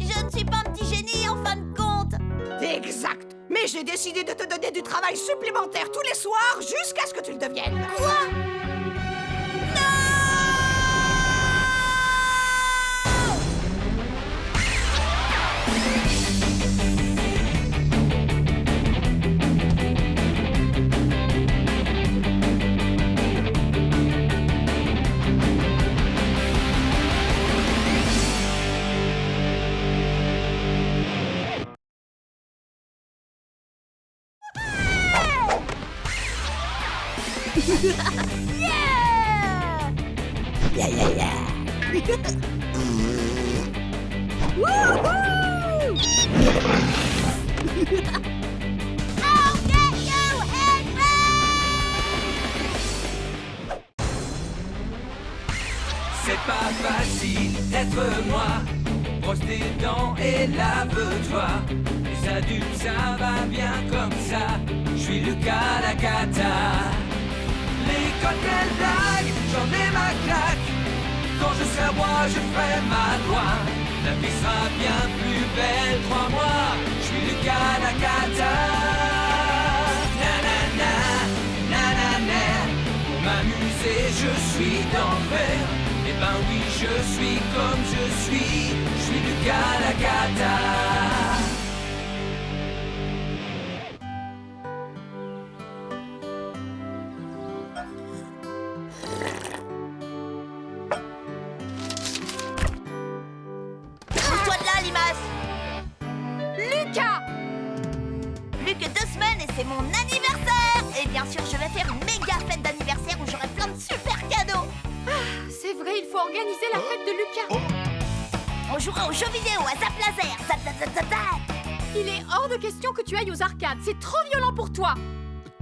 Je ne suis pas un petit génie, en fin de compte. Exact. Mais j'ai décidé de te donner du travail supplémentaire tous les soirs jusqu'à ce que tu le deviennes. Quoi? Yeah, yeah, yeah. Wouhou! I'll get you, Henry! C'est pas facile d'être moi. Brosse tes dents et lave-toi. Les adultes, ça va bien comme ça. Je suis Lucas Lacata. L'école, quelle blague, j'en ai ma claque. Quand je serai roi, je ferai ma loi. La vie sera bien plus belle, crois-moi. Je suis Lucas Lacata. Nanana, nanana. Pour m'amuser, je suis d'enfer. Eh ben oui, je suis comme je suis Lucas Lacata. Pousse-toi de là, Limas. Lucas! Plus que 2 semaines et c'est mon anniversaire. Et bien sûr, je vais faire une méga fête d'anniversaire où j'aurai plein de super cadeaux. C'est vrai, il faut organiser la fête de Lucas. On jouera aux jeux vidéo, à Zap Laser, Zap Zap Zap Zap Zap. Il est hors de question que tu ailles aux arcades. C'est trop violent pour toi.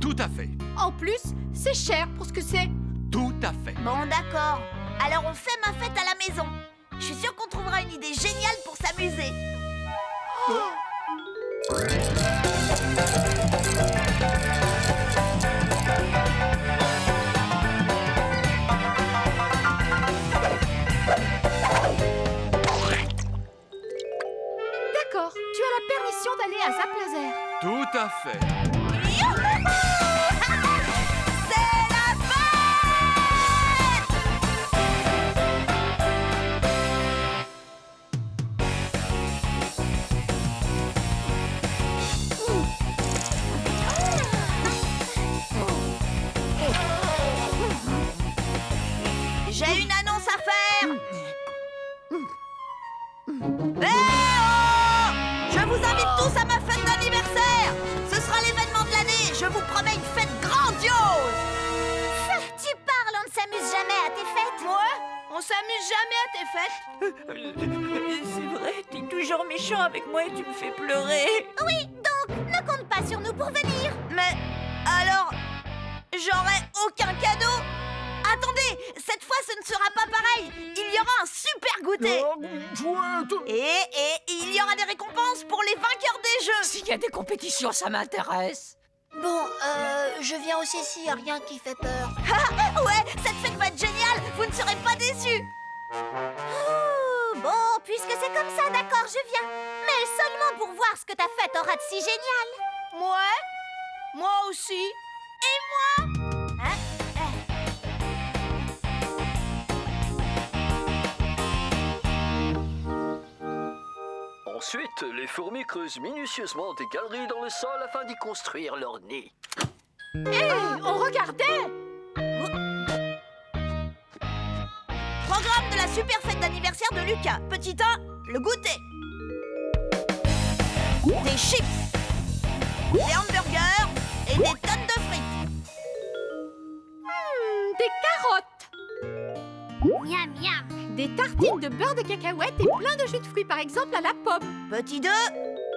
Tout à fait. En plus, c'est cher pour ce que c'est. Tout à fait. Bon, d'accord. Alors on fait ma fête à la maison. Je suis sûre qu'on trouvera une idée géniale pour s'amuser. D'accord, tu as la permission d'aller à Zap Laser. Tout à fait. C'est la fête! J'ai une annonce à faire. Je vous invite tous à ma fête d'anniversaire. Ce sera l'événement de l'année. Je vous promets une fête grandiose. Tu parles, on ne s'amuse jamais à tes fêtes. Ouais, on s'amuse jamais à tes fêtes. C'est vrai, t'es toujours méchant avec moi et tu me fais pleurer. Oui, donc ne compte pas sur nous pour venir. Mais alors, j'aurai aucun cadeau. Attendez, cette fois ce ne sera pas pareil. Il y aura un super goûter. Et il y aura des récompenses pour les vainqueurs des jeux. S'il y a des compétitions, ça m'intéresse. Bon, je viens aussi s'il n'y a rien qui fait peur. Ouais, cette fête va être géniale. Vous ne serez pas déçus. Bon, puisque c'est comme ça, d'accord, je viens. Mais seulement pour voir ce que ta fête aura de si génial. Ouais, moi aussi. Et moi. Hein? Ensuite, les fourmis creusent minutieusement des galeries dans le sol afin d'y construire leur nid. Hé, on regardait! Programme de la super fête d'anniversaire de Lucas. Petit 1, le goûter. Des chips, des hamburgers et des tonnes de frites. Des carottes! Miam, miam. Des tartines de beurre de cacahuète et plein de jus de fruits, par exemple à la pomme. Petit 2,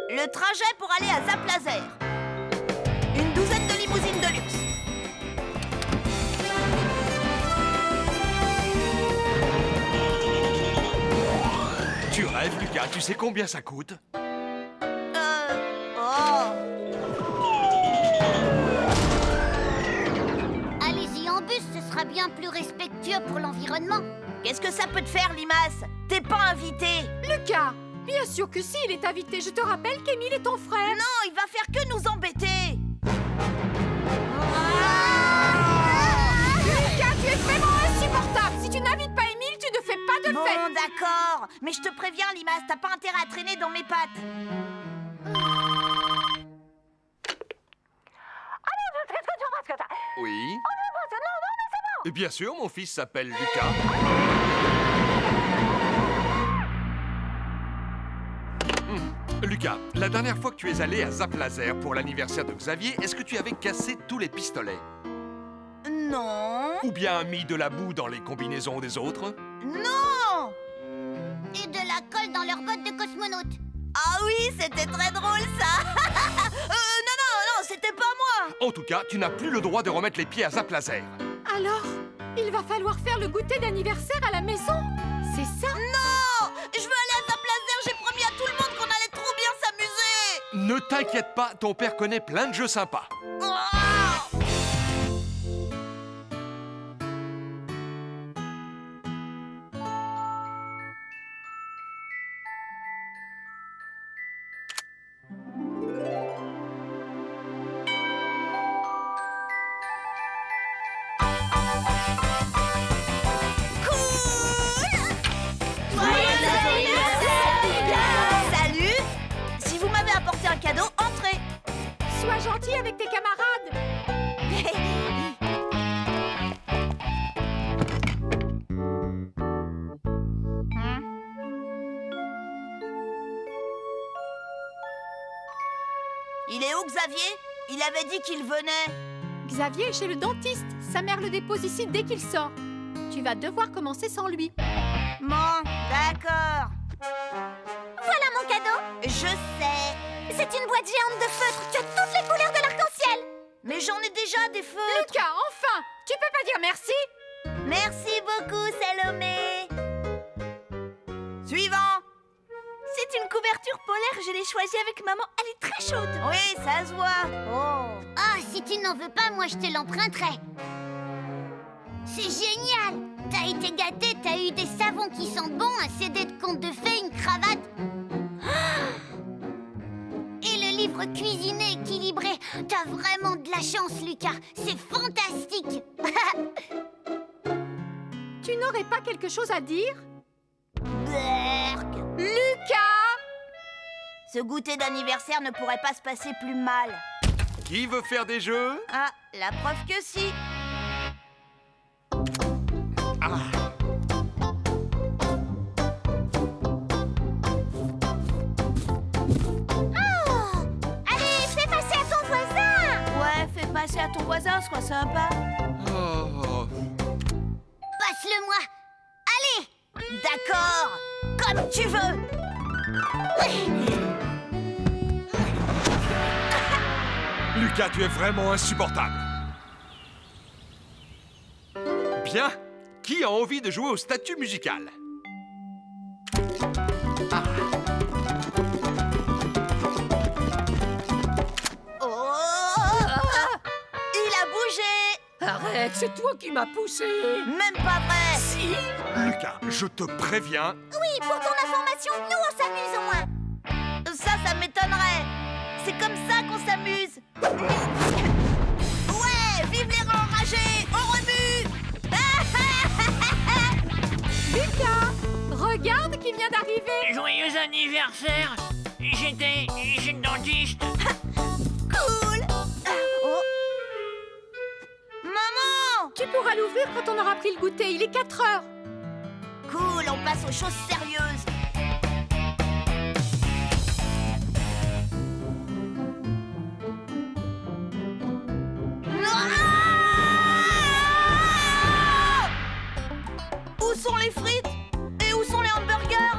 le trajet pour aller à Zap Laser. Une douzaine de limousines de luxe. Tu rêves, Lucas, tu sais combien ça coûte? Allez-y en bus, ce sera bien plus respectueux pour l'environnement. Qu'est-ce que ça peut te faire, Limas? T'es pas invité. Lucas, bien sûr que si, il est invité. Je te rappelle qu'Émile est ton frère. Non, il va faire que nous embêter. Lucas, tu es vraiment insupportable. Si tu n'invites pas Émile, tu ne fais pas de fête. Bon, d'accord. Mais je te préviens, Limas, t'as pas intérêt à traîner dans mes pattes. Oui. Et bien sûr, mon fils s'appelle Lucas. Lucas, la dernière fois que tu es allé à Zap Laser pour l'anniversaire de Xavier, est-ce que tu avais cassé tous les pistolets? Non. Ou bien mis de la boue dans les combinaisons des autres? Non. Et de la colle dans leurs bottes de cosmonautes. Ah oui, c'était très drôle ça. Non, c'était pas moi. En tout cas, tu n'as plus le droit de remettre les pieds à Zap Laser. Alors, il va falloir faire le goûter d'anniversaire à la maison. C'est ça? Non, je veux aller à Zap Laser. J'ai promis à tout le monde qu'on allait trop bien s'amuser. Ne t'inquiète pas, ton père connaît plein de jeux sympas. Oh. Un cadeau, entrez. Sois gentil avec tes camarades. Il est où, Xavier? Il avait dit qu'il venait. Xavier est chez le dentiste. Sa mère le dépose ici dès qu'il sort. Tu vas devoir commencer sans lui. Bon, d'accord. Voilà mon cadeau. Je sais. C'est une boîte géante de feutres. Tu as toutes les couleurs de l'arc-en-ciel. Mais j'en ai déjà des feutres. Lucas, enfin! Tu peux pas dire merci? Merci beaucoup, Salomé. Suivant. C'est une couverture polaire, je l'ai choisie avec maman. Elle est très chaude. Oui, ça se voit. Oh. Ah, si tu n'en veux pas, moi je te l'emprunterai. C'est génial. T'as été gâté, t'as eu des savons qui sentent bon, un CD de contes de fées, une cravate. Et le livre cuisiné équilibré. T'as vraiment de la chance, Lucas. C'est fantastique. Tu n'aurais pas quelque chose à dire? Berk. Lucas! Ce goûter d'anniversaire ne pourrait pas se passer plus mal. Qui veut faire des jeux? Ah, la preuve que si. Allez, fais passer à ton voisin. Ouais, fais passer à ton voisin, sois sympa. Oh. Passe-le-moi. Allez. D'accord, comme tu veux. Lucas, tu es vraiment insupportable. Bien. Qui a envie de jouer au statut musical? Oh, il a bougé. Arrête, c'est toi qui m'as poussé. Même pas vrai. Si. Lucas, je te préviens. Oui, pour ton information, nous on s'amuse au moins. Ça m'étonnerait. C'est comme ça qu'on s'amuse. Ouais, vive les rangs enragés. On remue. Lucas, regarde qui vient d'arriver. Joyeux anniversaire. J'étais chez le dentiste. Cool. Oh. Maman. Tu pourras l'ouvrir quand on aura pris le goûter. Il est 4 heures. Cool, on passe aux choses sérieuses. Où sont les frites? Et où sont les hamburgers?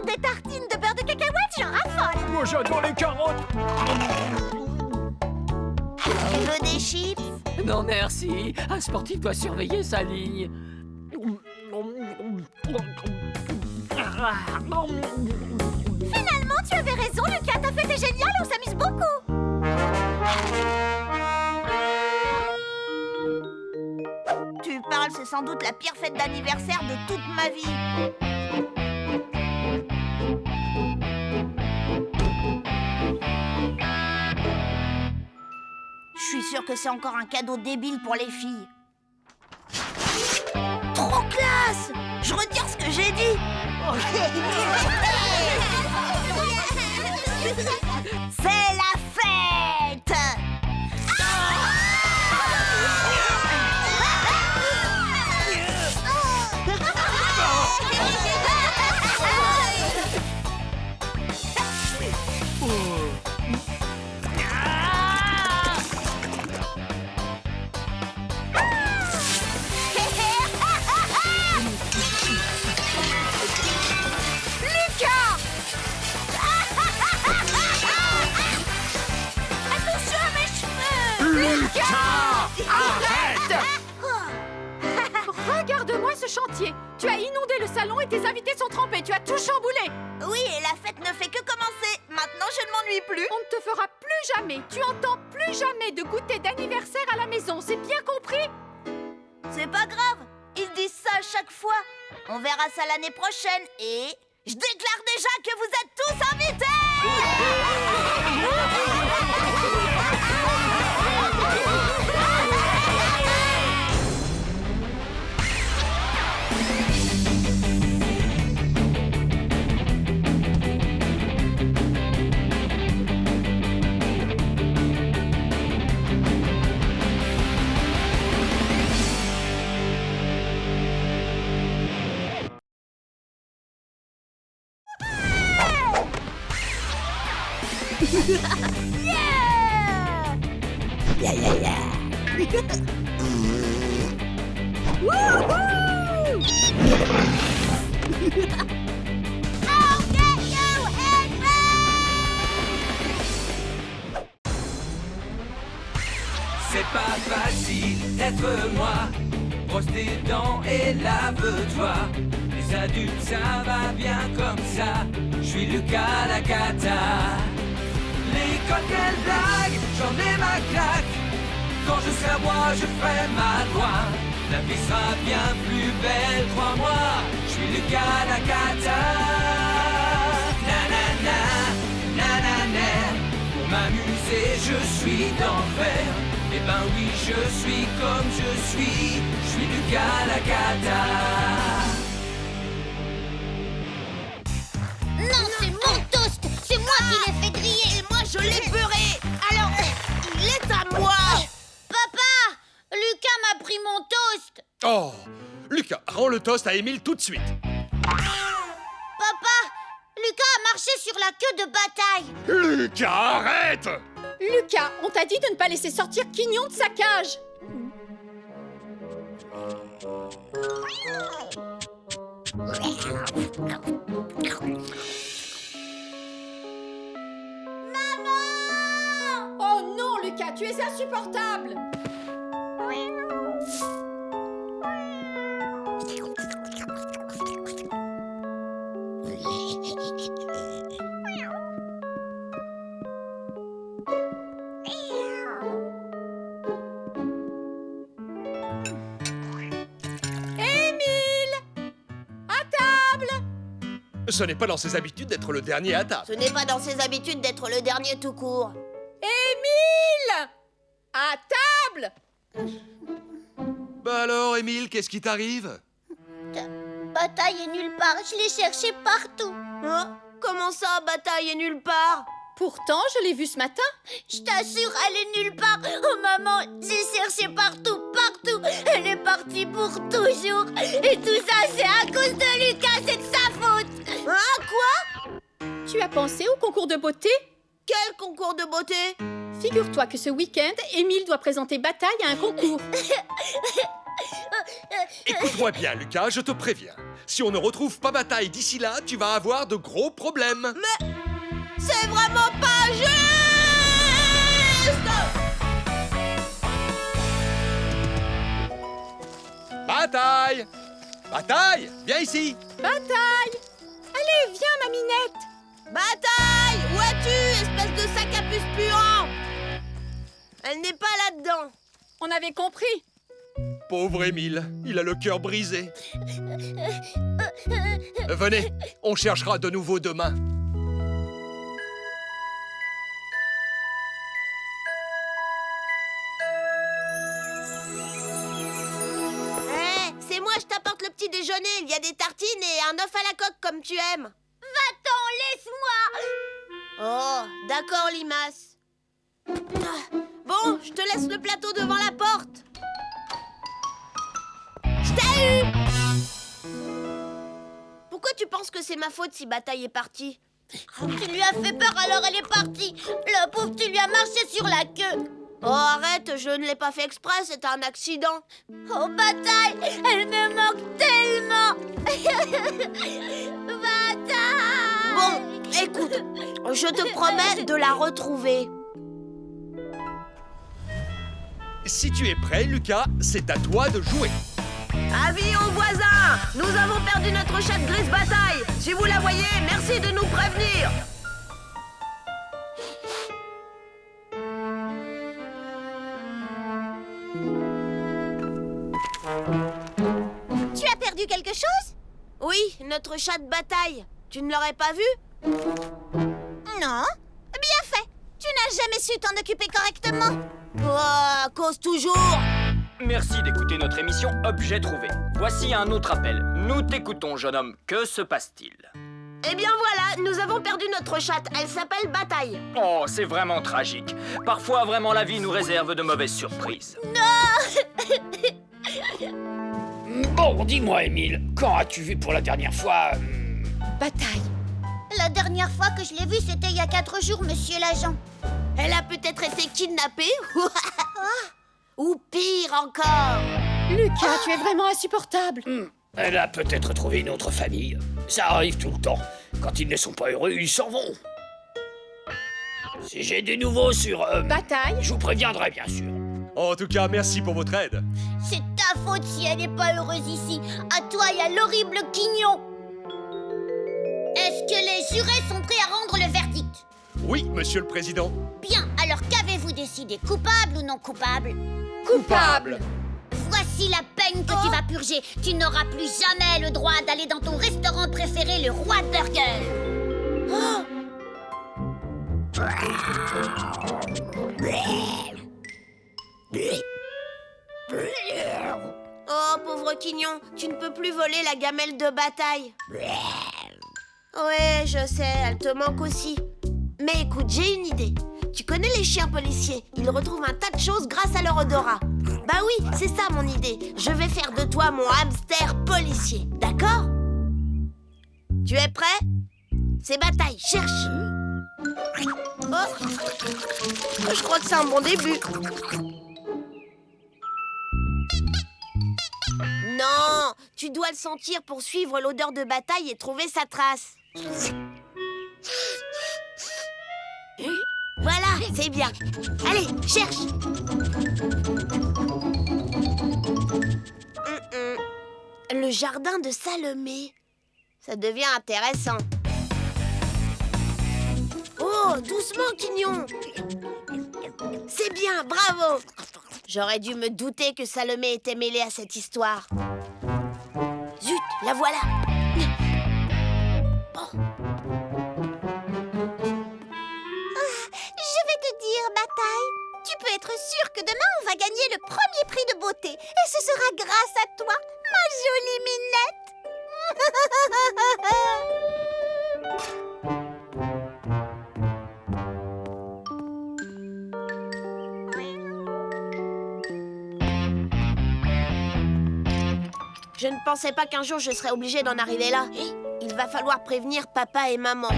Des tartines de beurre de cacahuète, j'en raffole. Moi j'adore les carottes. Tu veux des chips? Non merci. Un sportif doit surveiller sa ligne. Finalement, tu avais raison, Lucas. Ta fête est géniale, on s'amuse beaucoup. Tu parles, c'est sans doute la pire fête d'anniversaire de toute ma vie. Je suis sûre que c'est encore un cadeau débile pour les filles. Trop classe! Je retire ce que j'ai dit. C'est la fête! ce chantier. Tu as inondé le salon et tes invités sont trempés. Tu as tout chamboulé. Oui, et la fête ne fait que commencer. Maintenant, je ne m'ennuie plus. On ne te fera plus jamais, tu entends plus jamais de goûter d'anniversaire à la maison. C'est bien compris? C'est pas grave. Ils disent ça à chaque fois. On verra ça l'année prochaine et... Je déclare déjà que vous êtes tous invités! C'est pas facile d'être moi. Brosse tes dents et lave-toi. Les adultes, ça va bien comme ça. Je suis Lucas la cata. L'école, quelle blague, j'en ai ma claque. Quand je serai roi, je ferai ma loi. La vie sera bien plus belle, crois-moi. Je suis Lucas la cata. Nanana, nanana. Pour m'amuser, je suis d'enfer. Eh ben oui, je suis comme je suis Lucas la cata. Non, c'est mon toast. C'est moi qui l'ai fait griller. Et moi, je l'ai beurré. Alors, il est à moi. Papa, Lucas m'a pris mon toast. Oh, Lucas, rends le toast à Émile tout de suite. Papa, Lucas a marché sur la queue de bataille. Lucas, arrête! Lucas, on t'a dit de ne pas laisser sortir Quignon de sa cage. Maman! Oh non, Lucas, tu es insupportable. Ce n'est pas dans ses habitudes d'être le dernier à table. Ce n'est pas dans ses habitudes d'être le dernier tout court. Émile! À table! Bah alors, Émile, qu'est-ce qui t'arrive? Bataille est nulle part. Je l'ai cherché partout. Hein? Comment ça, Bataille est nulle part? Pourtant, je l'ai vue ce matin. Je t'assure, elle est nulle part. Oh maman, j'ai cherché partout, partout. Elle est partie pour toujours. Et tout ça, c'est à cause de Lucas, c'est de sa faute. Hein, quoi? Tu as pensé au concours de beauté? Quel concours de beauté? Figure-toi que ce week-end, Émile doit présenter Bataille à un concours. Écoute-moi bien, Lucas, je te préviens. Si on ne retrouve pas Bataille d'ici là, tu vas avoir de gros problèmes. Mais c'est vraiment pas juste! Bataille! Bataille, viens ici! Bataille! Allez, viens, ma minette! Bataille! Où es-tu, espèce de sac à puce puant? Elle n'est pas là-dedans. On avait compris. Pauvre Émile, il a le cœur brisé. Venez, on cherchera de nouveau demain. C'est moi, je t'apporte le petit déjeuner. Il y a des tartines et un œuf à la coque comme tu aimes. Va-t'en, laisse-moi. Oh, d'accord, Limace. Bon, je te laisse le plateau devant la porte. Je t'ai eu! Pourquoi tu penses que c'est ma faute si Bataille est partie? Tu lui as fait peur, alors elle est partie. Le pauvre, tu lui as marché sur la queue. Oh, arrête, je ne l'ai pas fait exprès, c'était un accident. Oh, Bataille, elle me manque tellement. Bataille! Bon, écoute, je te promets de la retrouver. Si tu es prêt, Lucas, c'est à toi de jouer. Avis aux voisins, nous avons perdu notre chatte grise Bataille. Si vous la voyez, merci de nous prévenir. Tu as perdu quelque chose? Oui, notre chatte Bataille. Tu ne l'aurais pas vue? Non. Bien fait. Tu n'as jamais su t'en occuper correctement. Oh, cause toujours. Merci d'écouter notre émission Objet trouvé. Voici un autre appel. Nous t'écoutons, jeune homme. Que se passe-t-il? Eh bien voilà, nous avons perdu notre chatte. Elle s'appelle Bataille. Oh, c'est vraiment tragique. Parfois, vraiment, la vie nous réserve de mauvaises surprises. Bon, dis-moi, Émile, quand as-tu vu pour la dernière fois Bataille. La dernière fois que je l'ai vue, c'était il y a 4 jours, monsieur l'agent. Elle a peut-être été kidnappée. Ou pire encore. Lucas, tu es vraiment insupportable. Elle a peut-être trouvé une autre famille. Ça arrive tout le temps. Quand ils ne sont pas heureux, ils s'en vont. Si j'ai des nouveaux sur... Bataille. Je vous préviendrai, bien sûr. En tout cas, merci pour votre aide. C'est ta faute si elle n'est pas heureuse ici. À toi et à l'horrible Quignon. Est-ce que les jurés sont prêts à rendre le verdict? Oui, monsieur le président. Bien, alors qu'avez-vous décidé? Coupable ou non coupable? Coupable. Voici la peine que tu vas purger. Tu n'auras plus jamais le droit d'aller dans ton restaurant préféré, le Roi de Burger. Oh, pauvre Quignon, tu ne peux plus voler la gamelle de Bataille. Ouais, je sais, elle te manque aussi. Mais écoute, j'ai une idée. Tu connais les chiens policiers? Ils retrouvent un tas de choses grâce à leur odorat. Bah oui, c'est ça mon idée. Je vais faire de toi mon hamster policier, d'accord? Tu es prêt? C'est Bataille, cherche. Oh, je crois que c'est un bon début. Non, tu dois le sentir pour suivre l'odeur de Bataille et trouver sa trace. Voilà, c'est bien. Allez, cherche. Le jardin de Salomé. Ça devient intéressant. Oh, doucement, Quignon. C'est bien, bravo. J'aurais dû me douter que Salomé était mêlée à cette histoire. Zut, la voilà. Je vais te dire, Bataille, tu peux être sûr que demain, on va gagner le premier prix de beauté. Et ce sera grâce à toi, ma jolie minette. Je ne pensais pas qu'un jour je serais obligée d'en arriver là. Il va falloir prévenir papa et maman.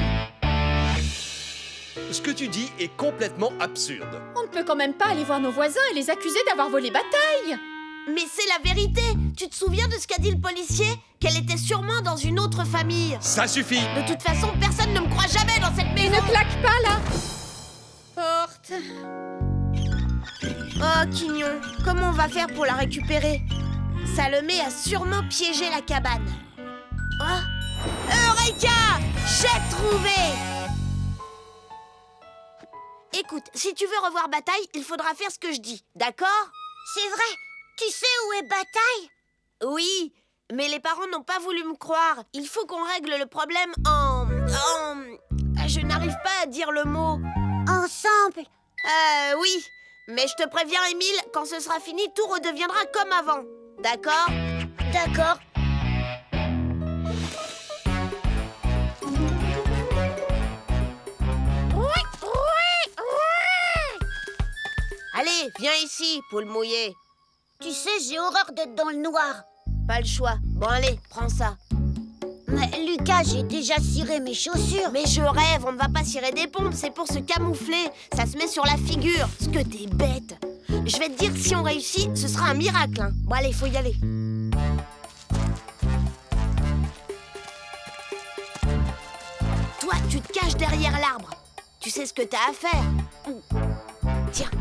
Ce que tu dis est complètement absurde. On ne peut quand même pas aller voir nos voisins et les accuser d'avoir volé Bataille. Mais c'est la vérité. Tu te souviens de ce qu'a dit le policier? Qu'elle était sûrement dans une autre famille. Ça suffit. De toute façon, personne ne me croit jamais dans cette maison. Ne claque pas là. Porte. Oh, Quignon, comment on va faire pour la récupérer? Salomé a sûrement piégé la cabane. Oh, Eureka! J'ai trouvé! Écoute, si tu veux revoir Bataille, il faudra faire ce que je dis, d'accord? C'est vrai. Tu sais où est Bataille? Oui, mais les parents n'ont pas voulu me croire. Il faut qu'on règle le problème en... Je n'arrive pas à dire le mot. Ensemble. Oui. Mais je te préviens, Émile, quand ce sera fini, tout redeviendra comme avant. D'accord? D'accord. Allez, viens ici, poule mouillée. Tu sais, j'ai horreur d'être dans le noir. Pas le choix. Bon, allez, prends ça. Mais Lucas, j'ai déjà ciré mes chaussures. Mais je rêve, on ne va pas cirer des pompes, c'est pour se camoufler. Ça se met sur la figure. Ce que t'es bête. Je vais te dire que si on réussit, ce sera un miracle. Hein. Bon, allez, faut y aller. Toi, tu te caches derrière l'arbre. Tu sais ce que t'as à faire. Tiens.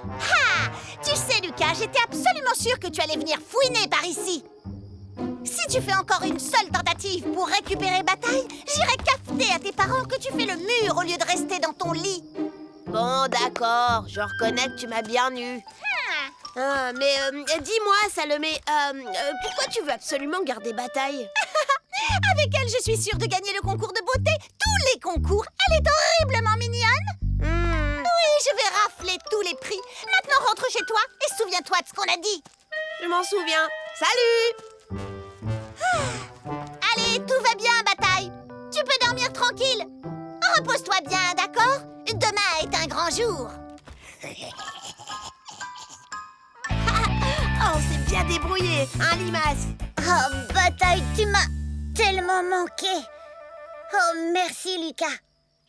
Ah! Tu sais, Lucas, j'étais absolument sûre que tu allais venir fouiner par ici. Si tu fais encore une seule tentative pour récupérer Bataille, j'irai cafeter à tes parents que tu fais le mur au lieu de rester dans ton lit. Bon, d'accord, je reconnais que tu m'as bien eu. Mais dis-moi, Salomé, pourquoi tu veux absolument garder Bataille? Avec elle, je suis sûre de gagner le concours de beauté. Tous les concours. Elle est horriblement mignonne. Oui, je vais rafler tous les prix. Maintenant, rentre chez toi et souviens-toi de ce qu'on a dit. Je m'en souviens. Salut! Allez, tout va bien, Bataille. Tu peux dormir tranquille. Repose-toi bien, d'accord? Demain est un grand jour. Oh, c'est bien débrouillé, hein, Limace? Oh, Bataille, tu m'as tellement manqué. Oh, merci, Lucas.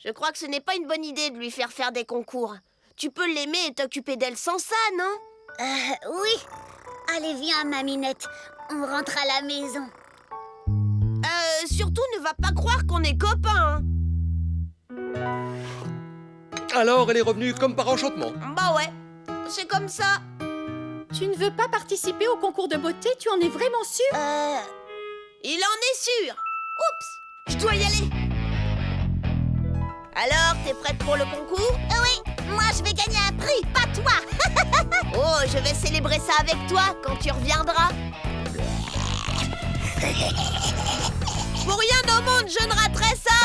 Je crois que ce n'est pas une bonne idée de lui faire faire des concours. Tu peux l'aimer et t'occuper d'elle sans ça, non? Oui. Allez, viens, Maminette. On rentre à la maison. Surtout, ne va pas croire qu'on est copains, hein. Alors, elle est revenue comme par enchantement. Bah ouais, c'est comme ça. Tu ne veux pas participer au concours de beauté? Tu en es vraiment sûr? Il en est sûr. Oups, je dois y aller. Alors, t'es prête pour le concours? Oui, moi je vais gagner un prix, pas toi. Oh, je vais célébrer ça avec toi quand tu reviendras. Pour rien au monde, je ne raterai ça.